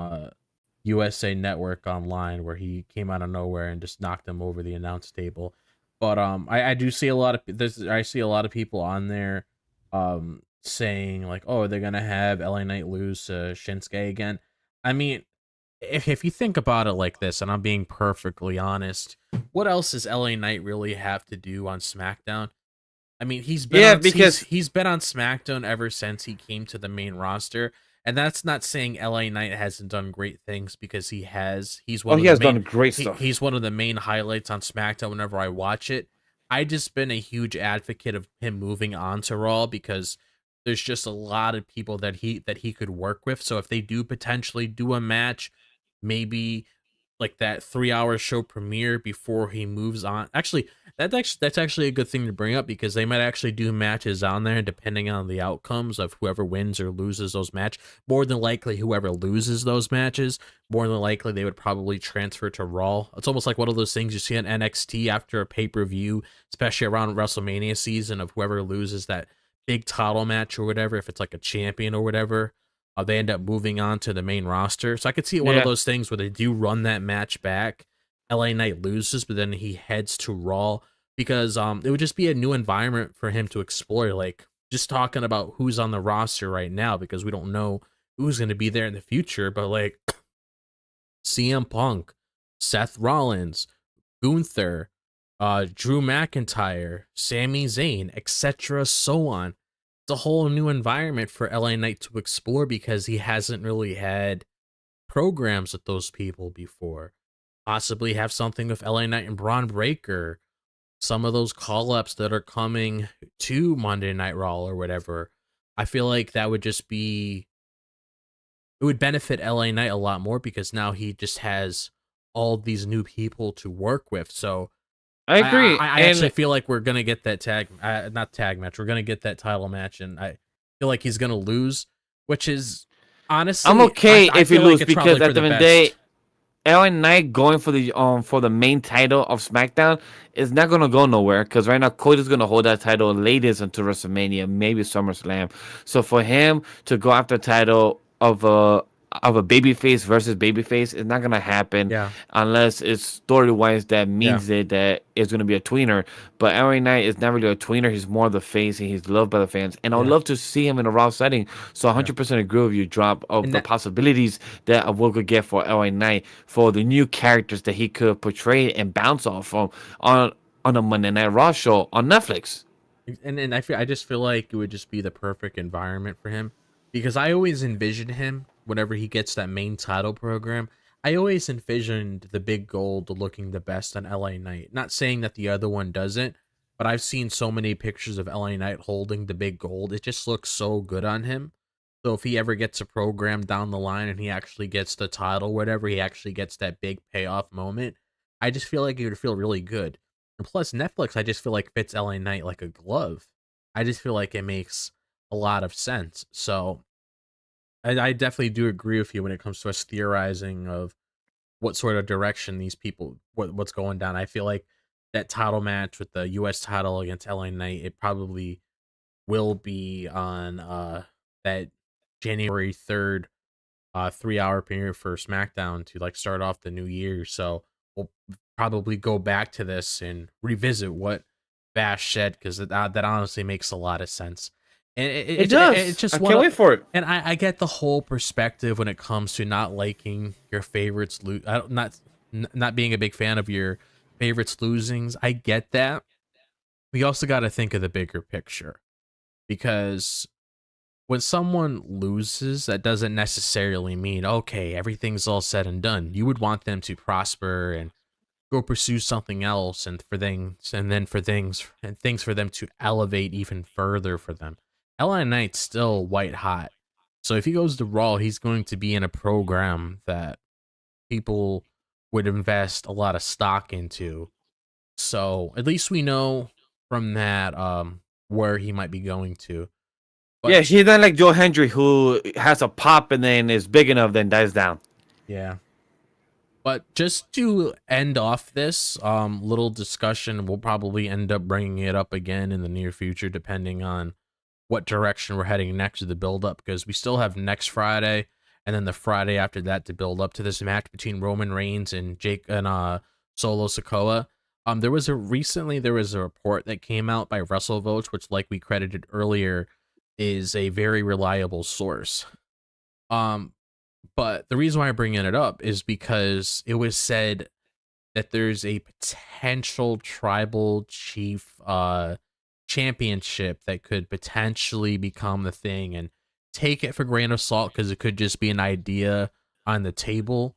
USA Network online where he came out of nowhere and just knocked him over the announce table. But I do see a lot of I see a lot of people on there saying like, oh, they're gonna have LA Knight lose to Shinsuke again. I mean, if you think about it like this, and I'm being perfectly honest, what else does LA Knight really have to do on SmackDown? I mean, Because he's been on SmackDown ever since he came to the main roster, and that's not saying LA Knight hasn't done great things because he has. He's one of he the has main done great stuff. he's one of the main highlights on SmackDown whenever I watch it. I just been a huge advocate of him moving on to Raw because there's just a lot of people that he could work with. So if they do potentially do a match, maybe like that 3-hour show premiere before he moves on. Actually, that's actually a good thing to bring up because they might actually do matches on there depending on the outcomes of whoever wins or loses those match. More than likely, whoever loses those matches, more than likely they would probably transfer to Raw. It's almost like one of those things you see on NXT after a pay-per-view, especially around WrestleMania season, of whoever loses that big title match or whatever, if it's like a champion or whatever. They end up moving on to the main roster. So I could see it one of Yeah. those things where they do run that match back. LA Knight loses, but then he heads to Raw because it would just be a new environment for him to explore. Like just talking about who's on the roster right now because we don't know who's going to be there in the future. But like CM Punk, Seth Rollins, Gunther, Drew McIntyre, Sami Zayn, etc., so on. It's a whole new environment for LA Knight to explore because he hasn't really had programs with those people before. Possibly have something with LA Knight and Braun Breaker. Some of those call-ups that are coming to Monday Night Raw or whatever. I feel like that would just be... It would benefit LA Knight a lot more because now he just has all these new people to work with. So I agree. I actually feel like we're gonna get that not tag match. We're gonna get that title match, and I feel like he's gonna lose, which is honestly I'm okay I if he feel like loses it's probably because for at the the end of the day, best. LA Knight going for the main title of SmackDown is not gonna go nowhere because right now Cody's gonna hold that title latest until WrestleMania, maybe SummerSlam. So for him to go after the title of of a babyface versus babyface is not gonna happen Yeah. unless it's story wise that Yeah. means that it's gonna be a tweener. But LA Knight is not really a tweener. He's more of the face, and he's loved by the fans. And I would Yeah. love to see him in a Raw setting. So Yeah. 100% agree with you, Drop, of And the that possibilities that we could get for LA Knight for the new characters that he could portray and bounce off from on a Monday Night Raw show on Netflix. and I just feel like it would just be the perfect environment for him because I always envision him whenever he gets that main title program. I always envisioned the big gold looking the best on LA Knight. Not saying that the other one doesn't, but I've seen so many pictures of LA Knight holding the big gold. It just looks so good on him. So if he ever gets a program down the line and he actually gets the title, whatever, he actually gets that big payoff moment, I just feel like it would feel really good. And plus, Netflix, I just feel like fits LA Knight like a glove. I just feel like it makes a lot of sense. So I definitely do agree with you when it comes to us theorizing of what sort of direction these people, what's going down. I feel like that title match with the U.S. title against LA Knight, it probably will be on that January 3rd 3 hour period for SmackDown to like start off the new year. So we'll probably go back to this and revisit what Bash said because that honestly makes a lot of sense. And It does. it's just I one can't of, wait for it. and I get the whole perspective when it comes to not liking your favorites lose. Not being a big fan of your favorites losings. I get that. We also got to think of the bigger picture because when someone loses, that doesn't necessarily mean, okay, everything's all said and done. You would want them to prosper and go pursue something else and for things and then for things for them to elevate even further for them. LA Knight's still white hot. So if he goes to Raw, he's going to be in a program that people would invest a lot of stock into. So at least we know from that where he might be going to. But Yeah, he's not like Joe Hendry who has a pop and then is big enough, then dies down. yeah. But just to end off this little discussion, we'll probably end up bringing it up again in the near future, depending on what direction we're heading next to the build up, because we still have next Friday and then the Friday after that to build up to this match between Roman Reigns and Solo Sikoa. There was a report that came out by WrestleVotes, which, like we credited earlier, is a very reliable source. But the reason why I'm bringing it up is because it was said that there's a potential tribal chief championship that could potentially become the thing, and take it for a grain of salt because it could just be an idea on the table.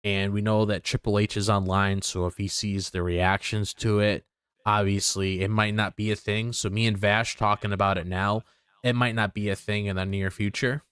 And we know that Triple H is online, so if he sees the reactions to it, obviously it might not be a thing. So me and Vash talking about it now, it might not be a thing in the near future.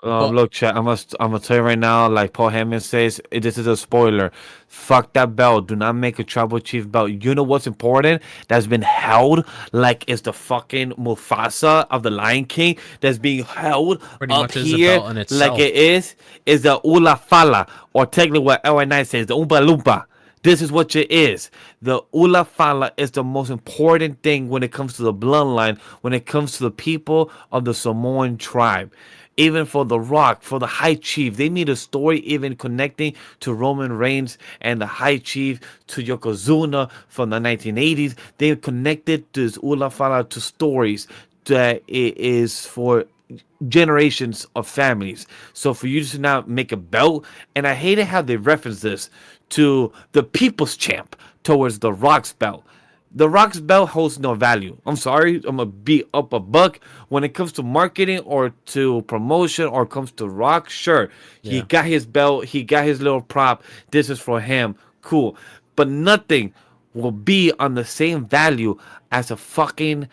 But Look, chat. I'm gonna tell you right now. Like Paul Heyman says, this is a spoiler. Fuck that belt. Do not make a tribal chief belt. You know what's important? That's been held like it's the fucking Mufasa of the Lion King. That's being held pretty up much is a here belt in itself. like it is the Ula Fala, or technically what LA Knight says, the Oompa Loompa. This is what it is. The Ula Fala is the most important thing when it comes to the bloodline, when it comes to the people of the Samoan tribe. Even for The Rock, for the High Chief, they need a story even connecting to Roman Reigns and the High Chief to Yokozuna from the 1980s. They connected this Ula Fala to stories that it is for generations of families. So for you to now make a belt, and I hated how they reference this to the People's Champ towards the Rock's belt. The Rock's belt holds no value. I'm sorry, I'm gonna beat up a buck. When it comes to marketing or to promotion or comes to Rock, sure, he Yeah. got his belt, he got his little prop. This is for him, cool. But nothing will be on the same value as a fucking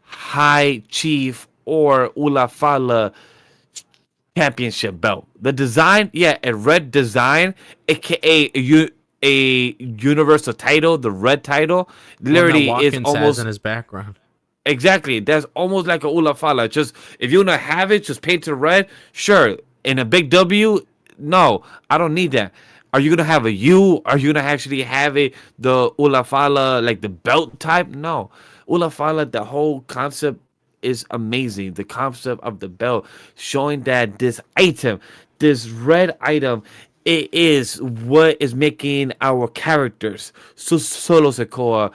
High Chief or Ula Fala championship belt. The design, yeah, a red design, aka a universal title, the red title, one that literally is Watkins has almost in his background. exactly. That's almost like a Ula Fala. Just if you wanna have it, just paint it red. Sure. In a big W, no, I don't need that. Are you gonna have a U? Are you gonna actually have it the Ula Fala like the belt type? No, Ula Fala. The whole concept is amazing. The concept of the belt, showing that this red item, it is what is making our characters, Solo Sikoa,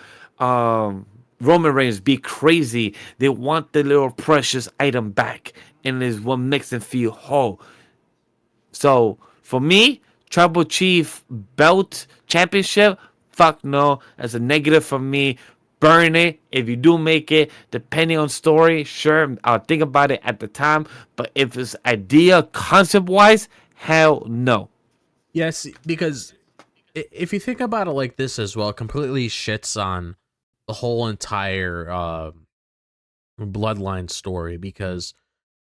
Roman Reigns, be crazy. They want the little precious item back, and is what makes them feel whole. So for me, Tribal Chief belt championship, fuck no. That's a negative for me. Burn it if you do make it. Depending on story, sure, I'll think about it at the time. But if it's idea concept wise, hell no. Yes, because if you think about it like this as well, it completely shits on the whole entire Bloodline story, because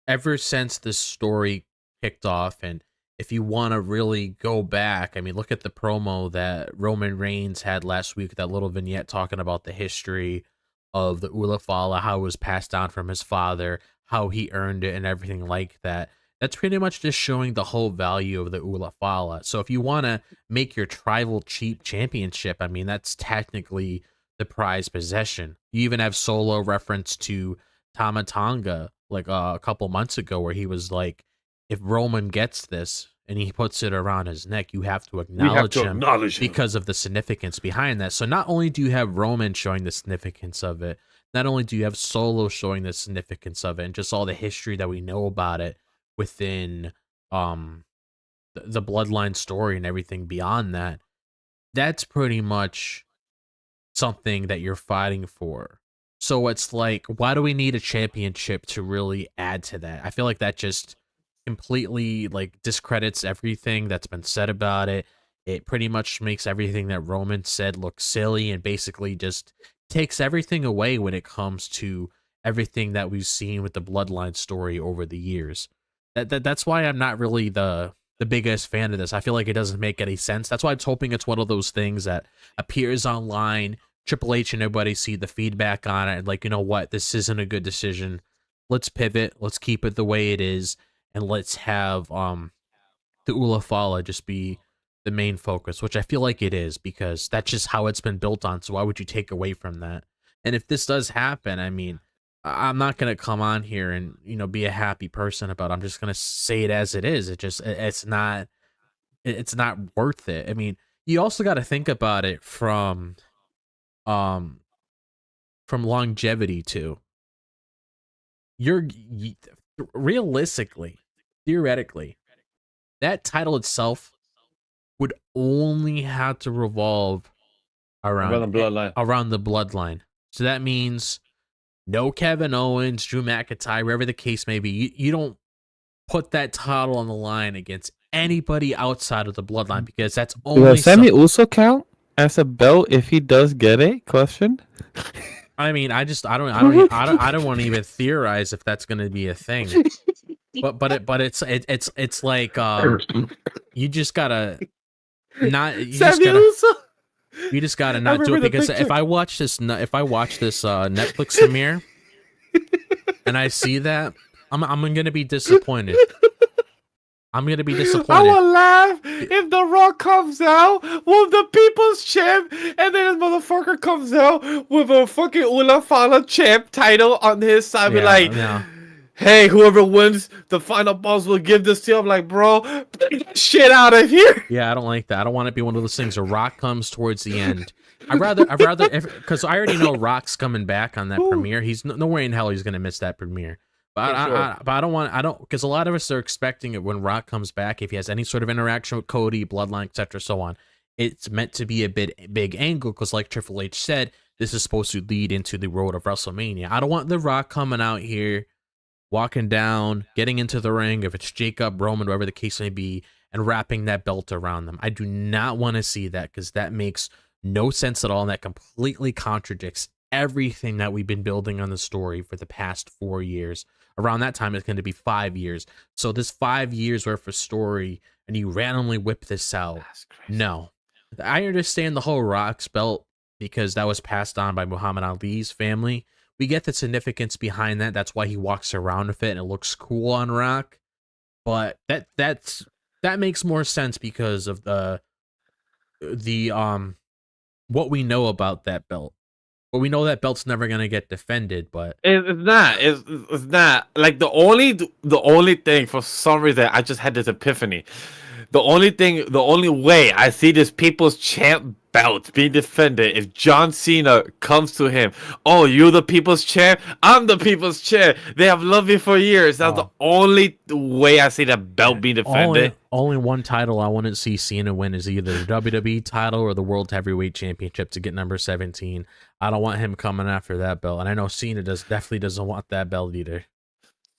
ever since this story kicked off, and if you want to really go back, I mean, look at the promo that Roman Reigns had last week, that little vignette talking about the history of the Ula Fala, how it was passed down from his father, how he earned it, and everything like that. That's pretty much just showing the whole value of the Ula Fala. So if you want to make your tribal cheap championship, I mean, that's technically the prized possession. You even have Solo reference to Tama Tonga like a couple months ago, where he was like, if Roman gets this and he puts it around his neck, you have to acknowledge him because of the significance behind that. So not only do you have Roman showing the significance of it, not only do you have Solo showing the significance of it, and just all the history that we know about it within the Bloodline story and everything beyond that, that's pretty much something that you're fighting for. So it's like, why do we need a championship to really add to that? I feel like that just completely like discredits everything that's been said about it. It pretty much makes everything that Roman said look silly, and basically just takes everything away when it comes to everything that we've seen with the Bloodline story over the years. That's why I'm not really the biggest fan of this. I feel like it doesn't make any sense. That's why I'm hoping it's one of those things that appears online. Triple H and everybody see the feedback on it, and like, you know what, this isn't a good decision. Let's pivot. Let's keep it the way it is, and let's have the Ula Fala just be the main focus, which I feel like it is, because that's just how it's been built on. So why would you take away from that? And if this does happen, I mean, I'm not gonna come on here and, you know, be a happy person about it. I'm just gonna say it as it is. It's not worth it. I mean, you also got to think about it um from longevity too. Realistically, theoretically, that title itself would only have to revolve Around the bloodline. around the bloodline. So that means no Kevin Owens, Drew McIntyre, wherever the case may be. You don't put that title on the line against anybody outside of the bloodline, because that's only Does Sammy Uso count as a belt if he does get it? Question. I mean, I don't want to even theorize if that's going to be a thing. But it's like you just gotta not you just Sammy gotta Uso. you just gotta not do it, remember the because picture. if I watch this Netflix premiere and I see that, I'm gonna be disappointed. I'm gonna be I disappointed. will laugh if The Rock comes out with the People's Champ, and then this motherfucker comes out with a fucking Ula Fala Champ title on his side. Be like, Yeah. hey, whoever wins the final boss will give this to you. I'm like, bro, get that shit out of here. Yeah, I don't like that. I don't want it to be one of those things where Rock comes towards the end. I'd rather, because I already know Rock's coming back on that premiere. He's no way in hell he's gonna miss that premiere. But I don't, because a lot of us are expecting it when Rock comes back. If he has any sort of interaction with Cody, Bloodline, etc., so on, it's meant to be a big angle. Because like Triple H said, this is supposed to lead into the road of WrestleMania. I don't want The Rock coming out here, walking down, getting into the ring, if it's Jacob, Roman, whatever the case may be, and wrapping that belt around them. I do not want to see that, because that makes no sense at all, and that completely contradicts everything that we've been building on the story for the past 4 years. Around that time, it's going to be 5 years. So this 5 years worth of story, and you randomly whip this out. No. I understand the whole Rock's belt, because that was passed on by Muhammad Ali's family. We get the significance behind that. That's why he walks around with it, and it looks cool on Rock. But that makes more sense because of the what we know about that belt. But we know that belt's never gonna get defended. But It's not. It's not. Like the only thing for some reason I just had this epiphany. The only way I see this People's Champ belt being defended if John Cena comes to him. Oh, you're the People's Champ? I'm the People's Champ. They have loved me for years. That's the only way I see that belt being defended. only one title I wouldn't see Cena win is either the WWE title or the World Heavyweight Championship to get number 17. I don't want him coming after that belt, and I know Cena definitely doesn't want that belt either.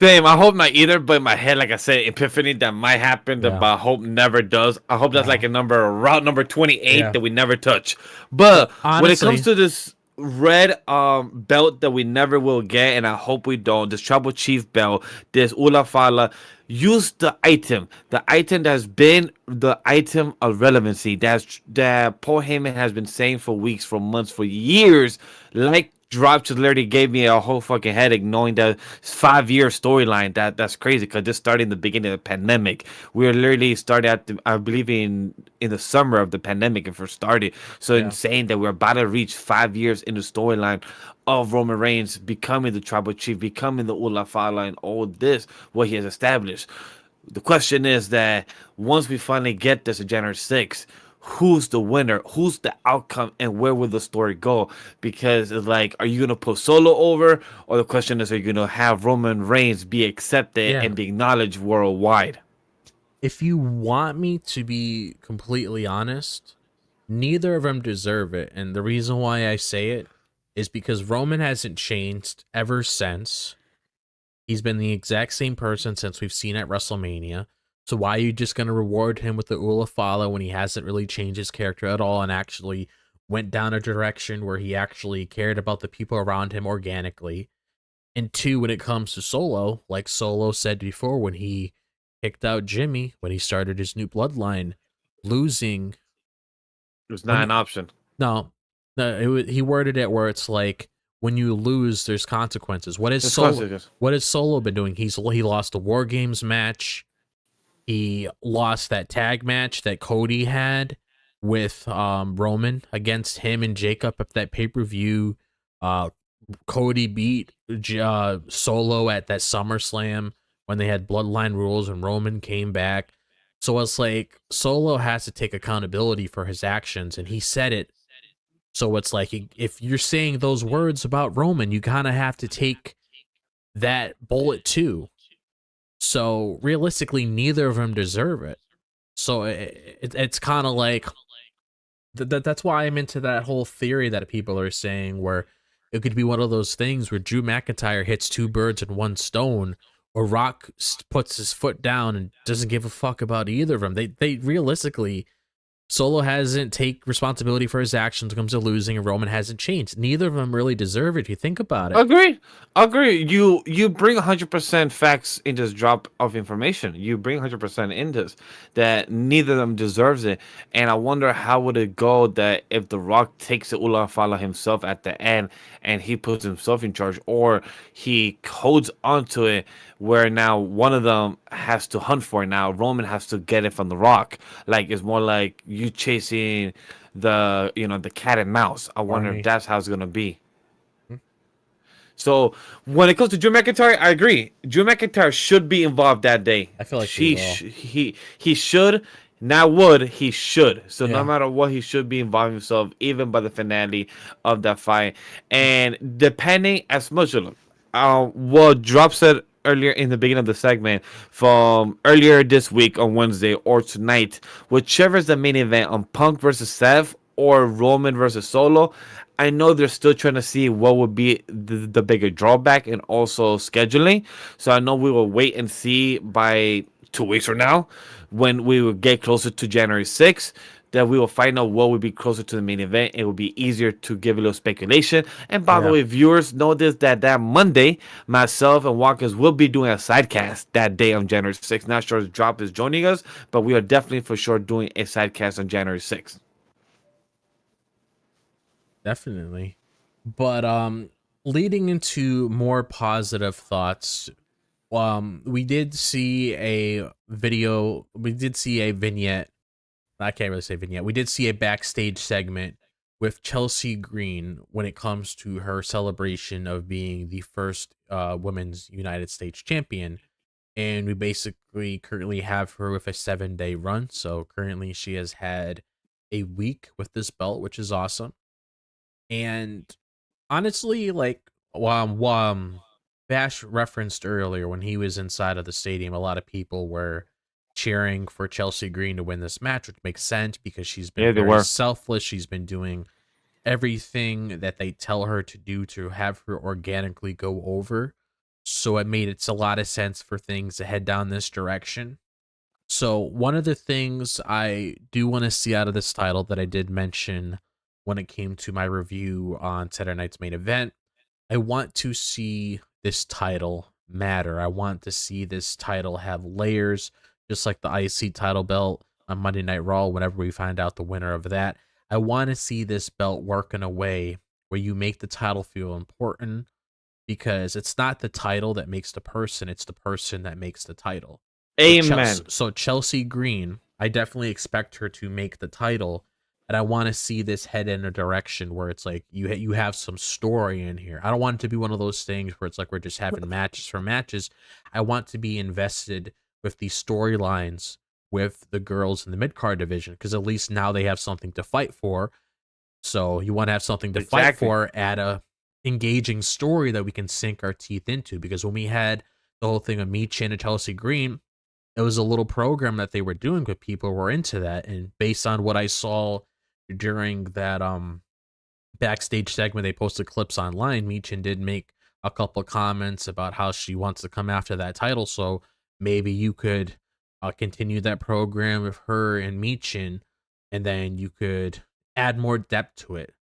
Same. I hope not either, but in my head, like I said, epiphany that might happen, Yeah. but I hope never does. I hope that's like a route number 28 Yeah. that we never touch. But when it Honestly- comes to this red belt that we never will get, and I hope we don't, this Tribal Chief belt, this Ula Fala, use the item that's been the item of relevancy that Paul Heyman has been saying for weeks, for months, for years, like Drop just literally gave me a whole fucking headache knowing that 5-year storyline. That's crazy because this started in the beginning of the pandemic. We were literally started at I believe in the summer of the pandemic it first started. So insane that we're about to reach 5 years in the storyline of Roman Reigns becoming the Tribal Chief, becoming the Ula Fala, and all this what he has established. The question is that once we finally get this on January 6th, who's the winner, who's the outcome, and where will the story go? Because it's like, are you gonna put Solo over, or the question is, are you gonna have Roman Reigns be accepted and be acknowledged worldwide? If you want me to be completely honest, neither of them deserve it, and the reason why I say it is because Roman hasn't changed ever since. He's been the exact same person since we've seen at WrestleMania. So why are you just going to reward him with the Ula Fala when he hasn't really changed his character at all and actually went down a direction where he actually cared about the people around him organically? And two, when it comes to Solo, like Solo said before, when he kicked out Jimmy, when he started his new bloodline, losing... It was not an option. No, he worded it where it's like, when you lose, there's consequences. What is There's Solo? consequences. What has Solo been doing? He lost a War Games match. He lost that tag match that Cody had with Roman against him and Jacob at that pay-per-view. Cody beat Solo at that SummerSlam when they had Bloodline rules and Roman came back. So it's like Solo has to take accountability for his actions, and he said it. So it's like, if you're saying those words about Roman, you kind of have to take that bullet too. So realistically, neither of them deserve it. So it's kind of like that's why I'm into that whole theory that people are saying where it could be one of those things where Drew McIntyre hits two birds in one stone, or Rock puts his foot down and doesn't give a fuck about either of them. They realistically, Solo hasn't take responsibility for his actions when it comes to losing, and Roman hasn't changed. Neither of them really deserve it if you think about it. Agree. You bring 100% facts in this drop of information. You bring 100% in this that neither of them deserves it. And I wonder how would it go that if The Rock takes the Ula Fala himself at the end and he puts himself in charge, or he holds onto it where now one of them has to hunt for it. Now Roman has to get it from The Rock. Like, it's more like you chasing the cat and mouse. I wonder if that's how it's gonna be. So when it comes to Drew McIntyre, I agree. Drew McIntyre should be involved that day. I feel like he should. Not would, he should. So no matter what, he should be involving himself, even by the finale of that fight. And depending as much what Drop said earlier in the beginning of the segment from earlier this week on Wednesday or tonight, whichever is the main event on Punk versus Seth or Roman versus Solo, I know they're still trying to see what would be the bigger drawback and also scheduling. So I know we will wait and see by 2 weeks from now when we will get closer to January 6th. That we will find out what would be closer to the main event. It will be easier to give a little speculation. And by the way, viewers, notice that Monday, myself and Walkers will be doing a sidecast that day on January 6th. Not sure if Drop is joining us, but we are definitely for sure doing a sidecast on January 6th. Definitely. But leading into more positive thoughts, we did see a vignette. I can't really say vignette. We did see a backstage segment with Chelsea Green when it comes to her celebration of being the first women's United States champion. And we basically currently have her with a 7-day run. So currently she has had a week with this belt, which is awesome. And honestly, like Vash referenced earlier when he was inside of the stadium, a lot of people were cheering for Chelsea Green to win this match, which makes sense because she's been Yeah, they very were. selfless. She's been doing everything that they tell her to do to have her organically go over. So it's a lot of sense for things to head down this direction. So one of the things I do want to see out of this title that I did mention when it came to my review on Saturday Night's Main Event, I want to see this title matter. I want to see this title have layers, just like the IC title belt on Monday Night Raw. Whenever we find out the winner of that, I want to see this belt work in a way where you make the title feel important, because it's not the title that makes the person, it's the person that makes the title. Amen. So Chelsea Green, I definitely expect her to make the title, and I want to see this head in a direction where it's like you have some story in here. I don't want it to be one of those things where it's like we're just having matches for matches. I want to be invested with these storylines with the girls in the mid card division, because at least now they have something to fight for. So you want to have something to fight Exactly. for at a engaging story that we can sink our teeth into. Because when we had the whole thing of Michin and Chelsea Green, it was a little program that they were doing, but people were into that. And based on what I saw during that backstage segment, they posted clips online. Michin did make a couple comments about how she wants to come after that title. So maybe you could continue that program with her and Michin, and then you could add more depth to it,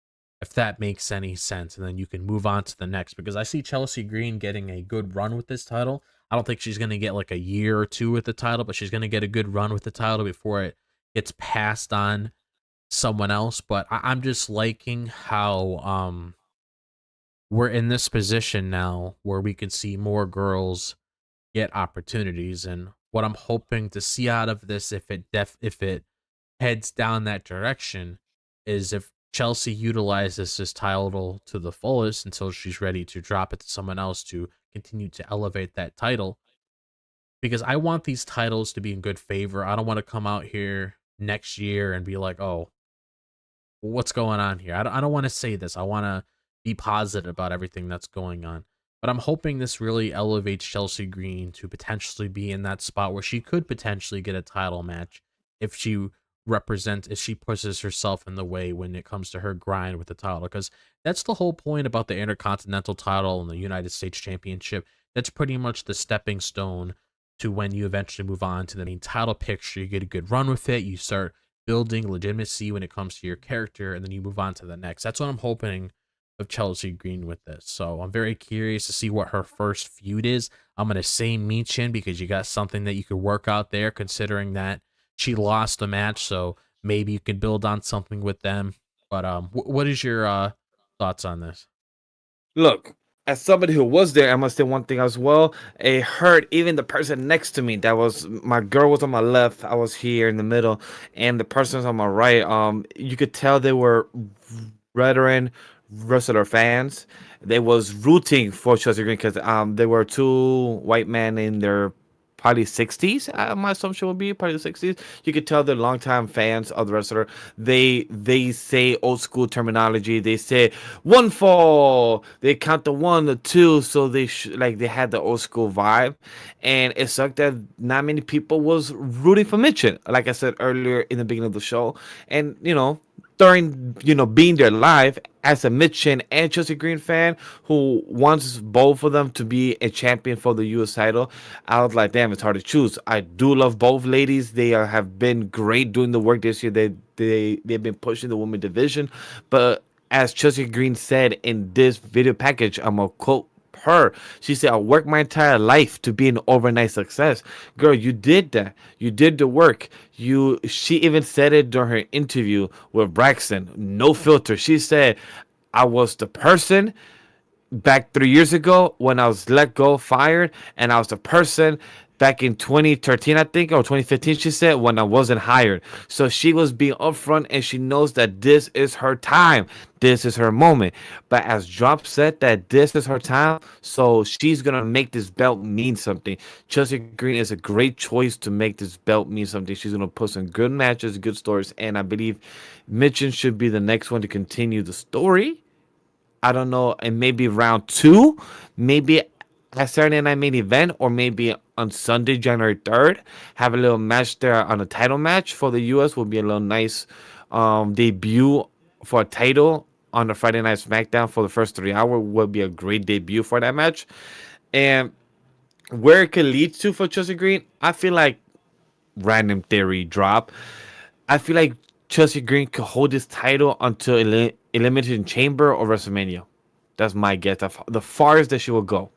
if that makes any sense. And then you can move on to the next, because I see Chelsea Green getting a good run with this title. I don't think she's going to get like a year or two with the title, but she's going to get a good run with the title before it gets passed on someone else. But I'm just liking how we're in this position now where we can see more girls get opportunities. And what I'm hoping to see out of this, if it heads down that direction, is if Chelsea utilizes this title to the fullest until she's ready to drop it to someone else to continue to elevate that title. Because I want these titles to be in good favor. I don't want to come out here next year and be like, oh, what's going on here? I don't want to say this. I want to be positive about everything that's going on. But I'm hoping this really elevates Chelsea Green to potentially be in that spot where she could potentially get a title match if she pushes herself in the way when it comes to her grind with the title. Because that's the whole point about the Intercontinental title and the United States Championship. That's pretty much the stepping stone to when you eventually move on to the main title picture. You get a good run with it. You start building legitimacy when it comes to your character, and then you move on to the next. That's what I'm hoping of Chelsea Green with this. So I'm very curious to see what her first feud is. I'm going to say Michin, because you got something that you could work out there, considering that she lost the match. So maybe you can build on something with them. But what is your thoughts on this? Look, as somebody who was there, I must say one thing as well. It hurt even the person next to me. That was my girl was on my left. I was here in the middle, and the person was on my right. You could tell they were veteran wrestler fans. They was rooting for Chelsea Green because they were two white men in their probably 60s. My assumption would be probably 60s. You could tell they're longtime fans of the wrestler. They say old school terminology. They say one fall. They count the one, the two. So like they had the old school vibe, and it sucked that not many people was rooting for Mitchell. Like I said earlier in the beginning of the show, and during being there live as a Mitchin and Chelsea Green fan who wants both of them to be a champion for the US title, I was like, damn, it's hard to choose. I do love both ladies. They have been great doing the work this year. They've been pushing the women division, but as Chelsea Green said in this video package, I'm gonna quote her. She said, I worked my entire life to be an overnight success. Girl, you did that. You did the work. She even said it during her interview with Braxton. No filter. She said, I was the person back 3 years ago when I was let go, fired, and I was the person back in 2013, I think, or 2015, she said, when I wasn't hired. So she was being upfront and she knows that this is her time. This is her moment. But as Drop said that this is her time, so she's going to make this belt mean something. Chelsea Green is a great choice to make this belt mean something. She's going to put some good matches, good stories. And I believe Mitchin should be the next one to continue the story. I don't know, and maybe round two, maybe at Saturday Night Main Event, or maybe on Sunday, January 3rd, have a little match there on a title match for the US. Would be a little nice debut for a title on the Friday Night SmackDown for the first 3 hours. Would be a great debut for that match. And where it could lead to for Chelsea Green, I feel like random theory drop. I feel like Chelsea Green could hold this title until Elimination Chamber or WrestleMania. That's my guess. The farthest that she will go.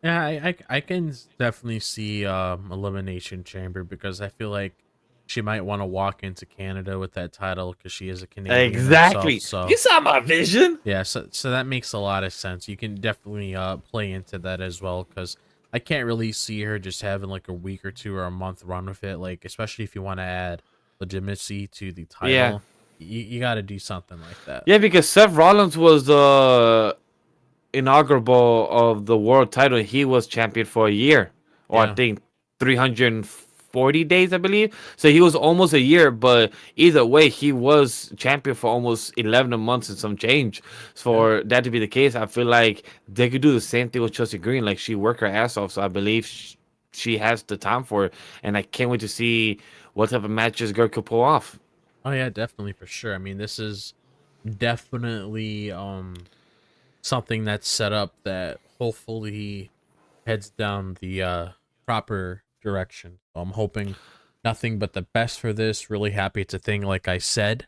Yeah, I can definitely see Elimination Chamber, because I feel like she might want to walk into Canada with that title because she is a Canadian Exactly. herself, so You saw my vision. yeah, so that makes a lot of sense. You can definitely play into that as well, because I can't really see her just having like a week or two or a month run with it. Like, especially if you want to add legitimacy to the title, Yeah. you got to do something like that. Yeah, because Seth Rollins was the inaugural of the world title. He was champion for a year, or Yeah. I think 340 days, I believe. So he was almost a year, but either way, he was champion for almost 11 months and some change. For that to be the case, I feel like they could do the same thing with Chelsea Green. Like, she worked her ass off, so I believe she has the time for it, and I can't wait to see what type of matches girl could pull off. Oh yeah, definitely, for sure. I mean, this is definitely something that's set up that hopefully heads down the proper direction. So I'm hoping nothing but the best for this. Really happy it's a thing, like I said.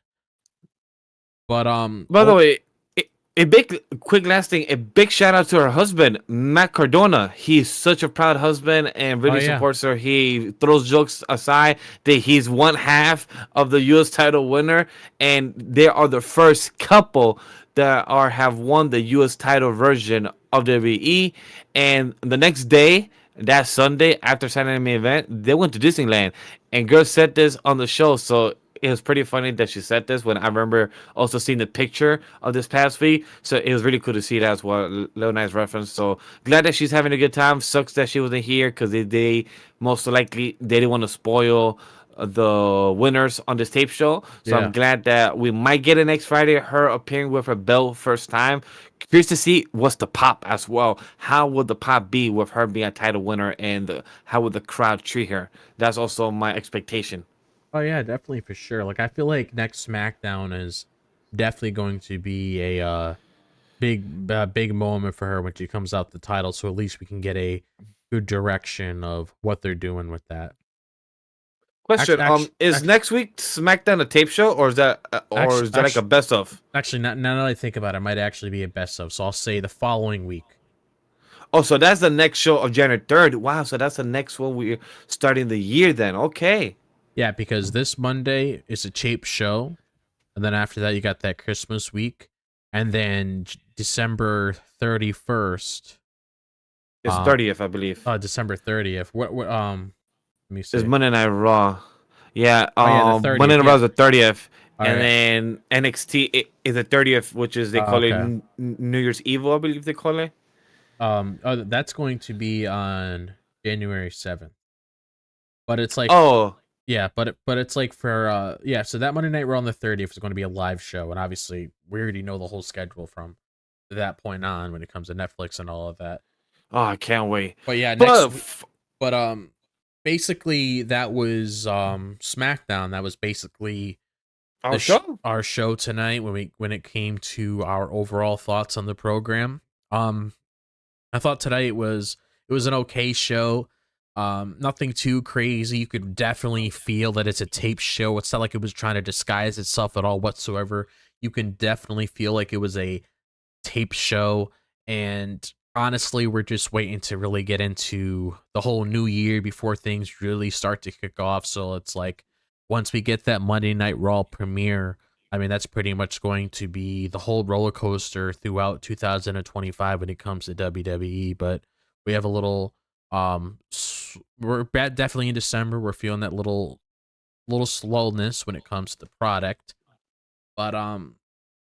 But By the way, a big, quick last thing, a big shout out to her husband, Matt Cardona. He's such a proud husband and really yeah. supports her. He throws jokes aside that he's one half of the U.S. title winner, and they are the first couple that have won the U.S. title version of WWE. And the next day, that Sunday after Saturday Night Event, they went to Disneyland, and girl said this on the show. So it was pretty funny that she said this when I remember also seeing the picture of this past week. So it was really cool to see that as well. Little nice reference. So glad that she's having a good time. Sucks that she wasn't here because they most likely they didn't want to spoil the winners on this tape show. So Yeah. I'm glad that we might get it next Friday. Her appearing with her belt first time. Curious to see what's the pop as well. How would the pop be with her being a title winner, and how would the crowd treat her? That's also my expectation. Oh yeah, definitely, for sure. Like, I feel like next SmackDown is definitely going to be a big moment for her when she comes out the title. So at least we can get a good direction of what they're doing with that. Question: is Actually, next week SmackDown a tape show, or is that like a best of? actually, now that I think about it, it might actually be a best of. So I'll say the following week. Oh, so that's the next show of January 3rd. Wow, so that's the next one we're starting the year then. Okay. Yeah, because this Monday is a tape show, and then after that you got that Christmas week, and then December 31st. It's 30th, I believe. December 30th. What let me see. It's Monday Night Raw. Yeah, yeah, the 30th, Monday Night Raw is the 30th. All And right. then NXT is the 30th, which is they Oh, call it okay. New Year's Evil, I believe they call it. That's going to be on January 7th. But it's like, Oh, yeah, but it's like for yeah, so that Monday Night Raw on the 30th is going to be a live show, and obviously we already know the whole schedule from that point on when it comes to Netflix and all of that. I can't wait. But yeah, But but basically that was SmackDown. That was basically our show. our show tonight when it came to our overall thoughts on the program. I thought tonight it was an okay show. Nothing too crazy. You could definitely feel that it's a tape show. It's not like it was trying to disguise itself at all whatsoever. You can definitely feel like it was a tape show. And honestly, we're just waiting to really get into the whole new year before things really start to kick off. So it's like, once we get that Monday Night Raw premiere, I mean, that's pretty much going to be the whole roller coaster throughout 2025 when it comes to WWE. But we have a little we're definitely in December. We're feeling that little slowness when it comes to the product. But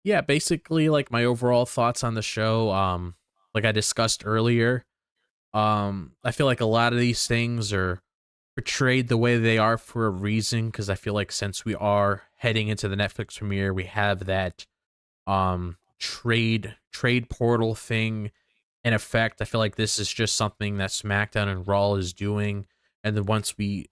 yeah, basically like my overall thoughts on the show, like I discussed earlier, I feel like a lot of these things are portrayed the way they are for a reason, because I feel like since we are heading into the Netflix premiere, we have that trade portal thing in effect. I feel like this is just something that SmackDown and Raw is doing, and then once we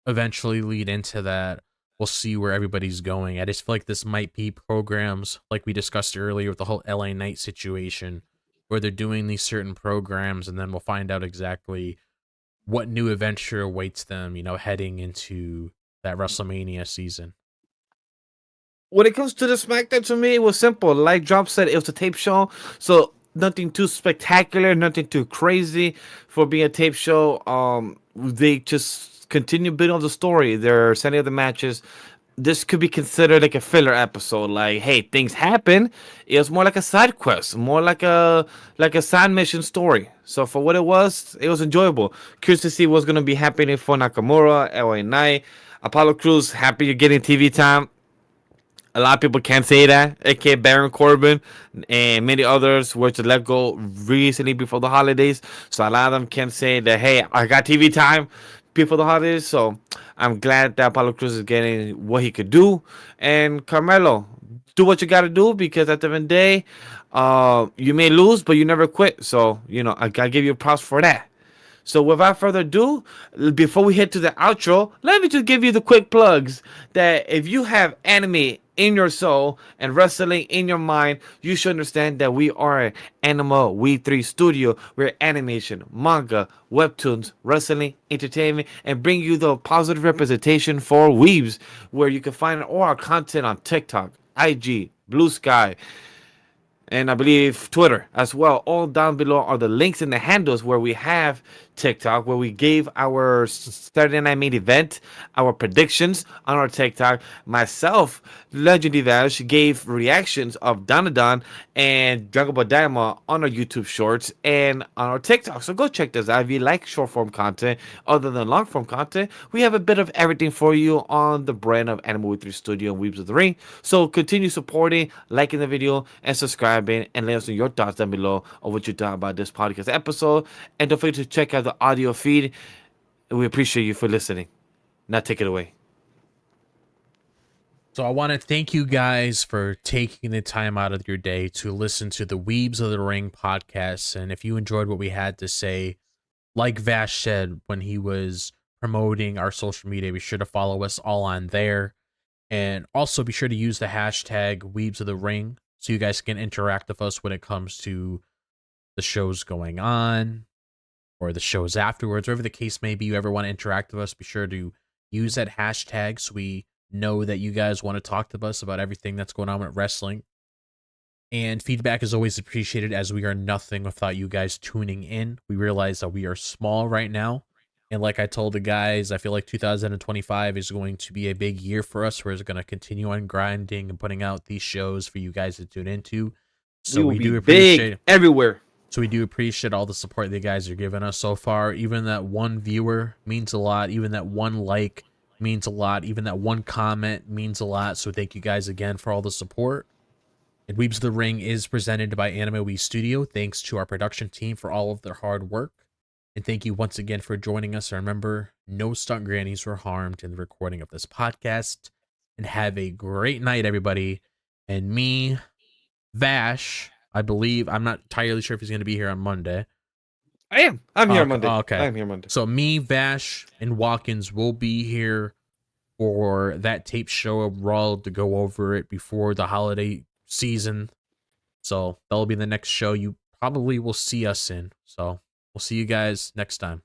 eventually lead into that, we'll see where everybody's going. I just feel like this might be programs like we discussed earlier with the whole LA Knight situation, where they're doing these certain programs, and then we'll find out exactly what new adventure awaits them, heading into that WrestleMania season. When it comes to the SmackDown, to me, it was simple. Like Drop said, it was a tape show, so nothing too spectacular, nothing too crazy for being a tape show. They just continue building on the story. They're setting up the matches. This could be considered like a filler episode. Like, hey, things happen. It was more like a side quest, more like a side mission story. So for what it was enjoyable. Curious to see what's gonna be happening for Nakamura, LA Knight, Apollo Crews. Happy you're getting TV time. A lot of people can't say that, aka Baron Corbin and many others were to let go recently before the holidays. So a lot of them can't say that, hey, I got TV time before the holidays. So I'm glad that Apollo Crews is getting what he could do. And Carmelo, do what you got to do, because at the end of the day, you may lose, but you never quit. So, I got to give you props for that. So without further ado, before we head to the outro, let me just give you the quick plugs that if you have anime in your soul and wrestling in your mind, you should understand that we are an Anima We3 studio. We're animation, manga, webtoons, wrestling, entertainment, and bring you the positive representation for weebs, where you can find all our content on TikTok, IG, Blue Sky, and I believe Twitter as well. All down below are the links and the handles where we have TikTok, where we gave our Saturday Night Main Event, our predictions on our TikTok. Myself, Legendary Vash, gave reactions of Danadon and Dragon Ball Daima on our YouTube Shorts and on our TikTok. So go check this out. If you like short form content other than long form content, we have a bit of everything for you on the brand of Anime with 3 Studio and Weebs of the Ring. So continue supporting, liking the video, and subscribing, and let us know your thoughts down below on what you thought about this podcast episode. And don't forget to check out the audio feed. We appreciate you for listening. Now take it away. So I want to thank you guys for taking the time out of your day to listen to the Weebs of the Ring podcast. And if you enjoyed what we had to say, like Vash said when he was promoting our social media, be sure to follow us all on there. And also be sure to use the hashtag Weebs of the Ring so you guys can interact with us when it comes to the shows going on or the shows afterwards, whatever the case may be. You ever want to interact with us, be sure to use that hashtag so we know that you guys want to talk to us about everything that's going on with wrestling. And feedback is always appreciated, as we are nothing without you guys tuning in. We realize that we are small right now. And like I told the guys, I feel like 2025 is going to be a big year for us. We're going to continue on grinding and putting out these shows for you guys to tune into. So we do appreciate everywhere. So we do appreciate all the support that you guys are giving us so far. Even that one viewer means a lot. Even that one like means a lot. Even that one comment means a lot. So thank you guys again for all the support. And Weebs of the Ring is presented by Anime We Studio. Thanks to our production team for all of their hard work. And thank you once again for joining us. And remember, no stunt grannies were harmed in the recording of this podcast. And have a great night, everybody. And me, Vash, I believe, I'm not entirely sure if he's going to be here on Monday. I am. I'm here Okay, Monday. okay. I'm here Monday. So me, Vash, and Watkins will be here for that tape show of Raw to go over it before the holiday season. So that'll be the next show you probably will see us in. So we'll see you guys next time.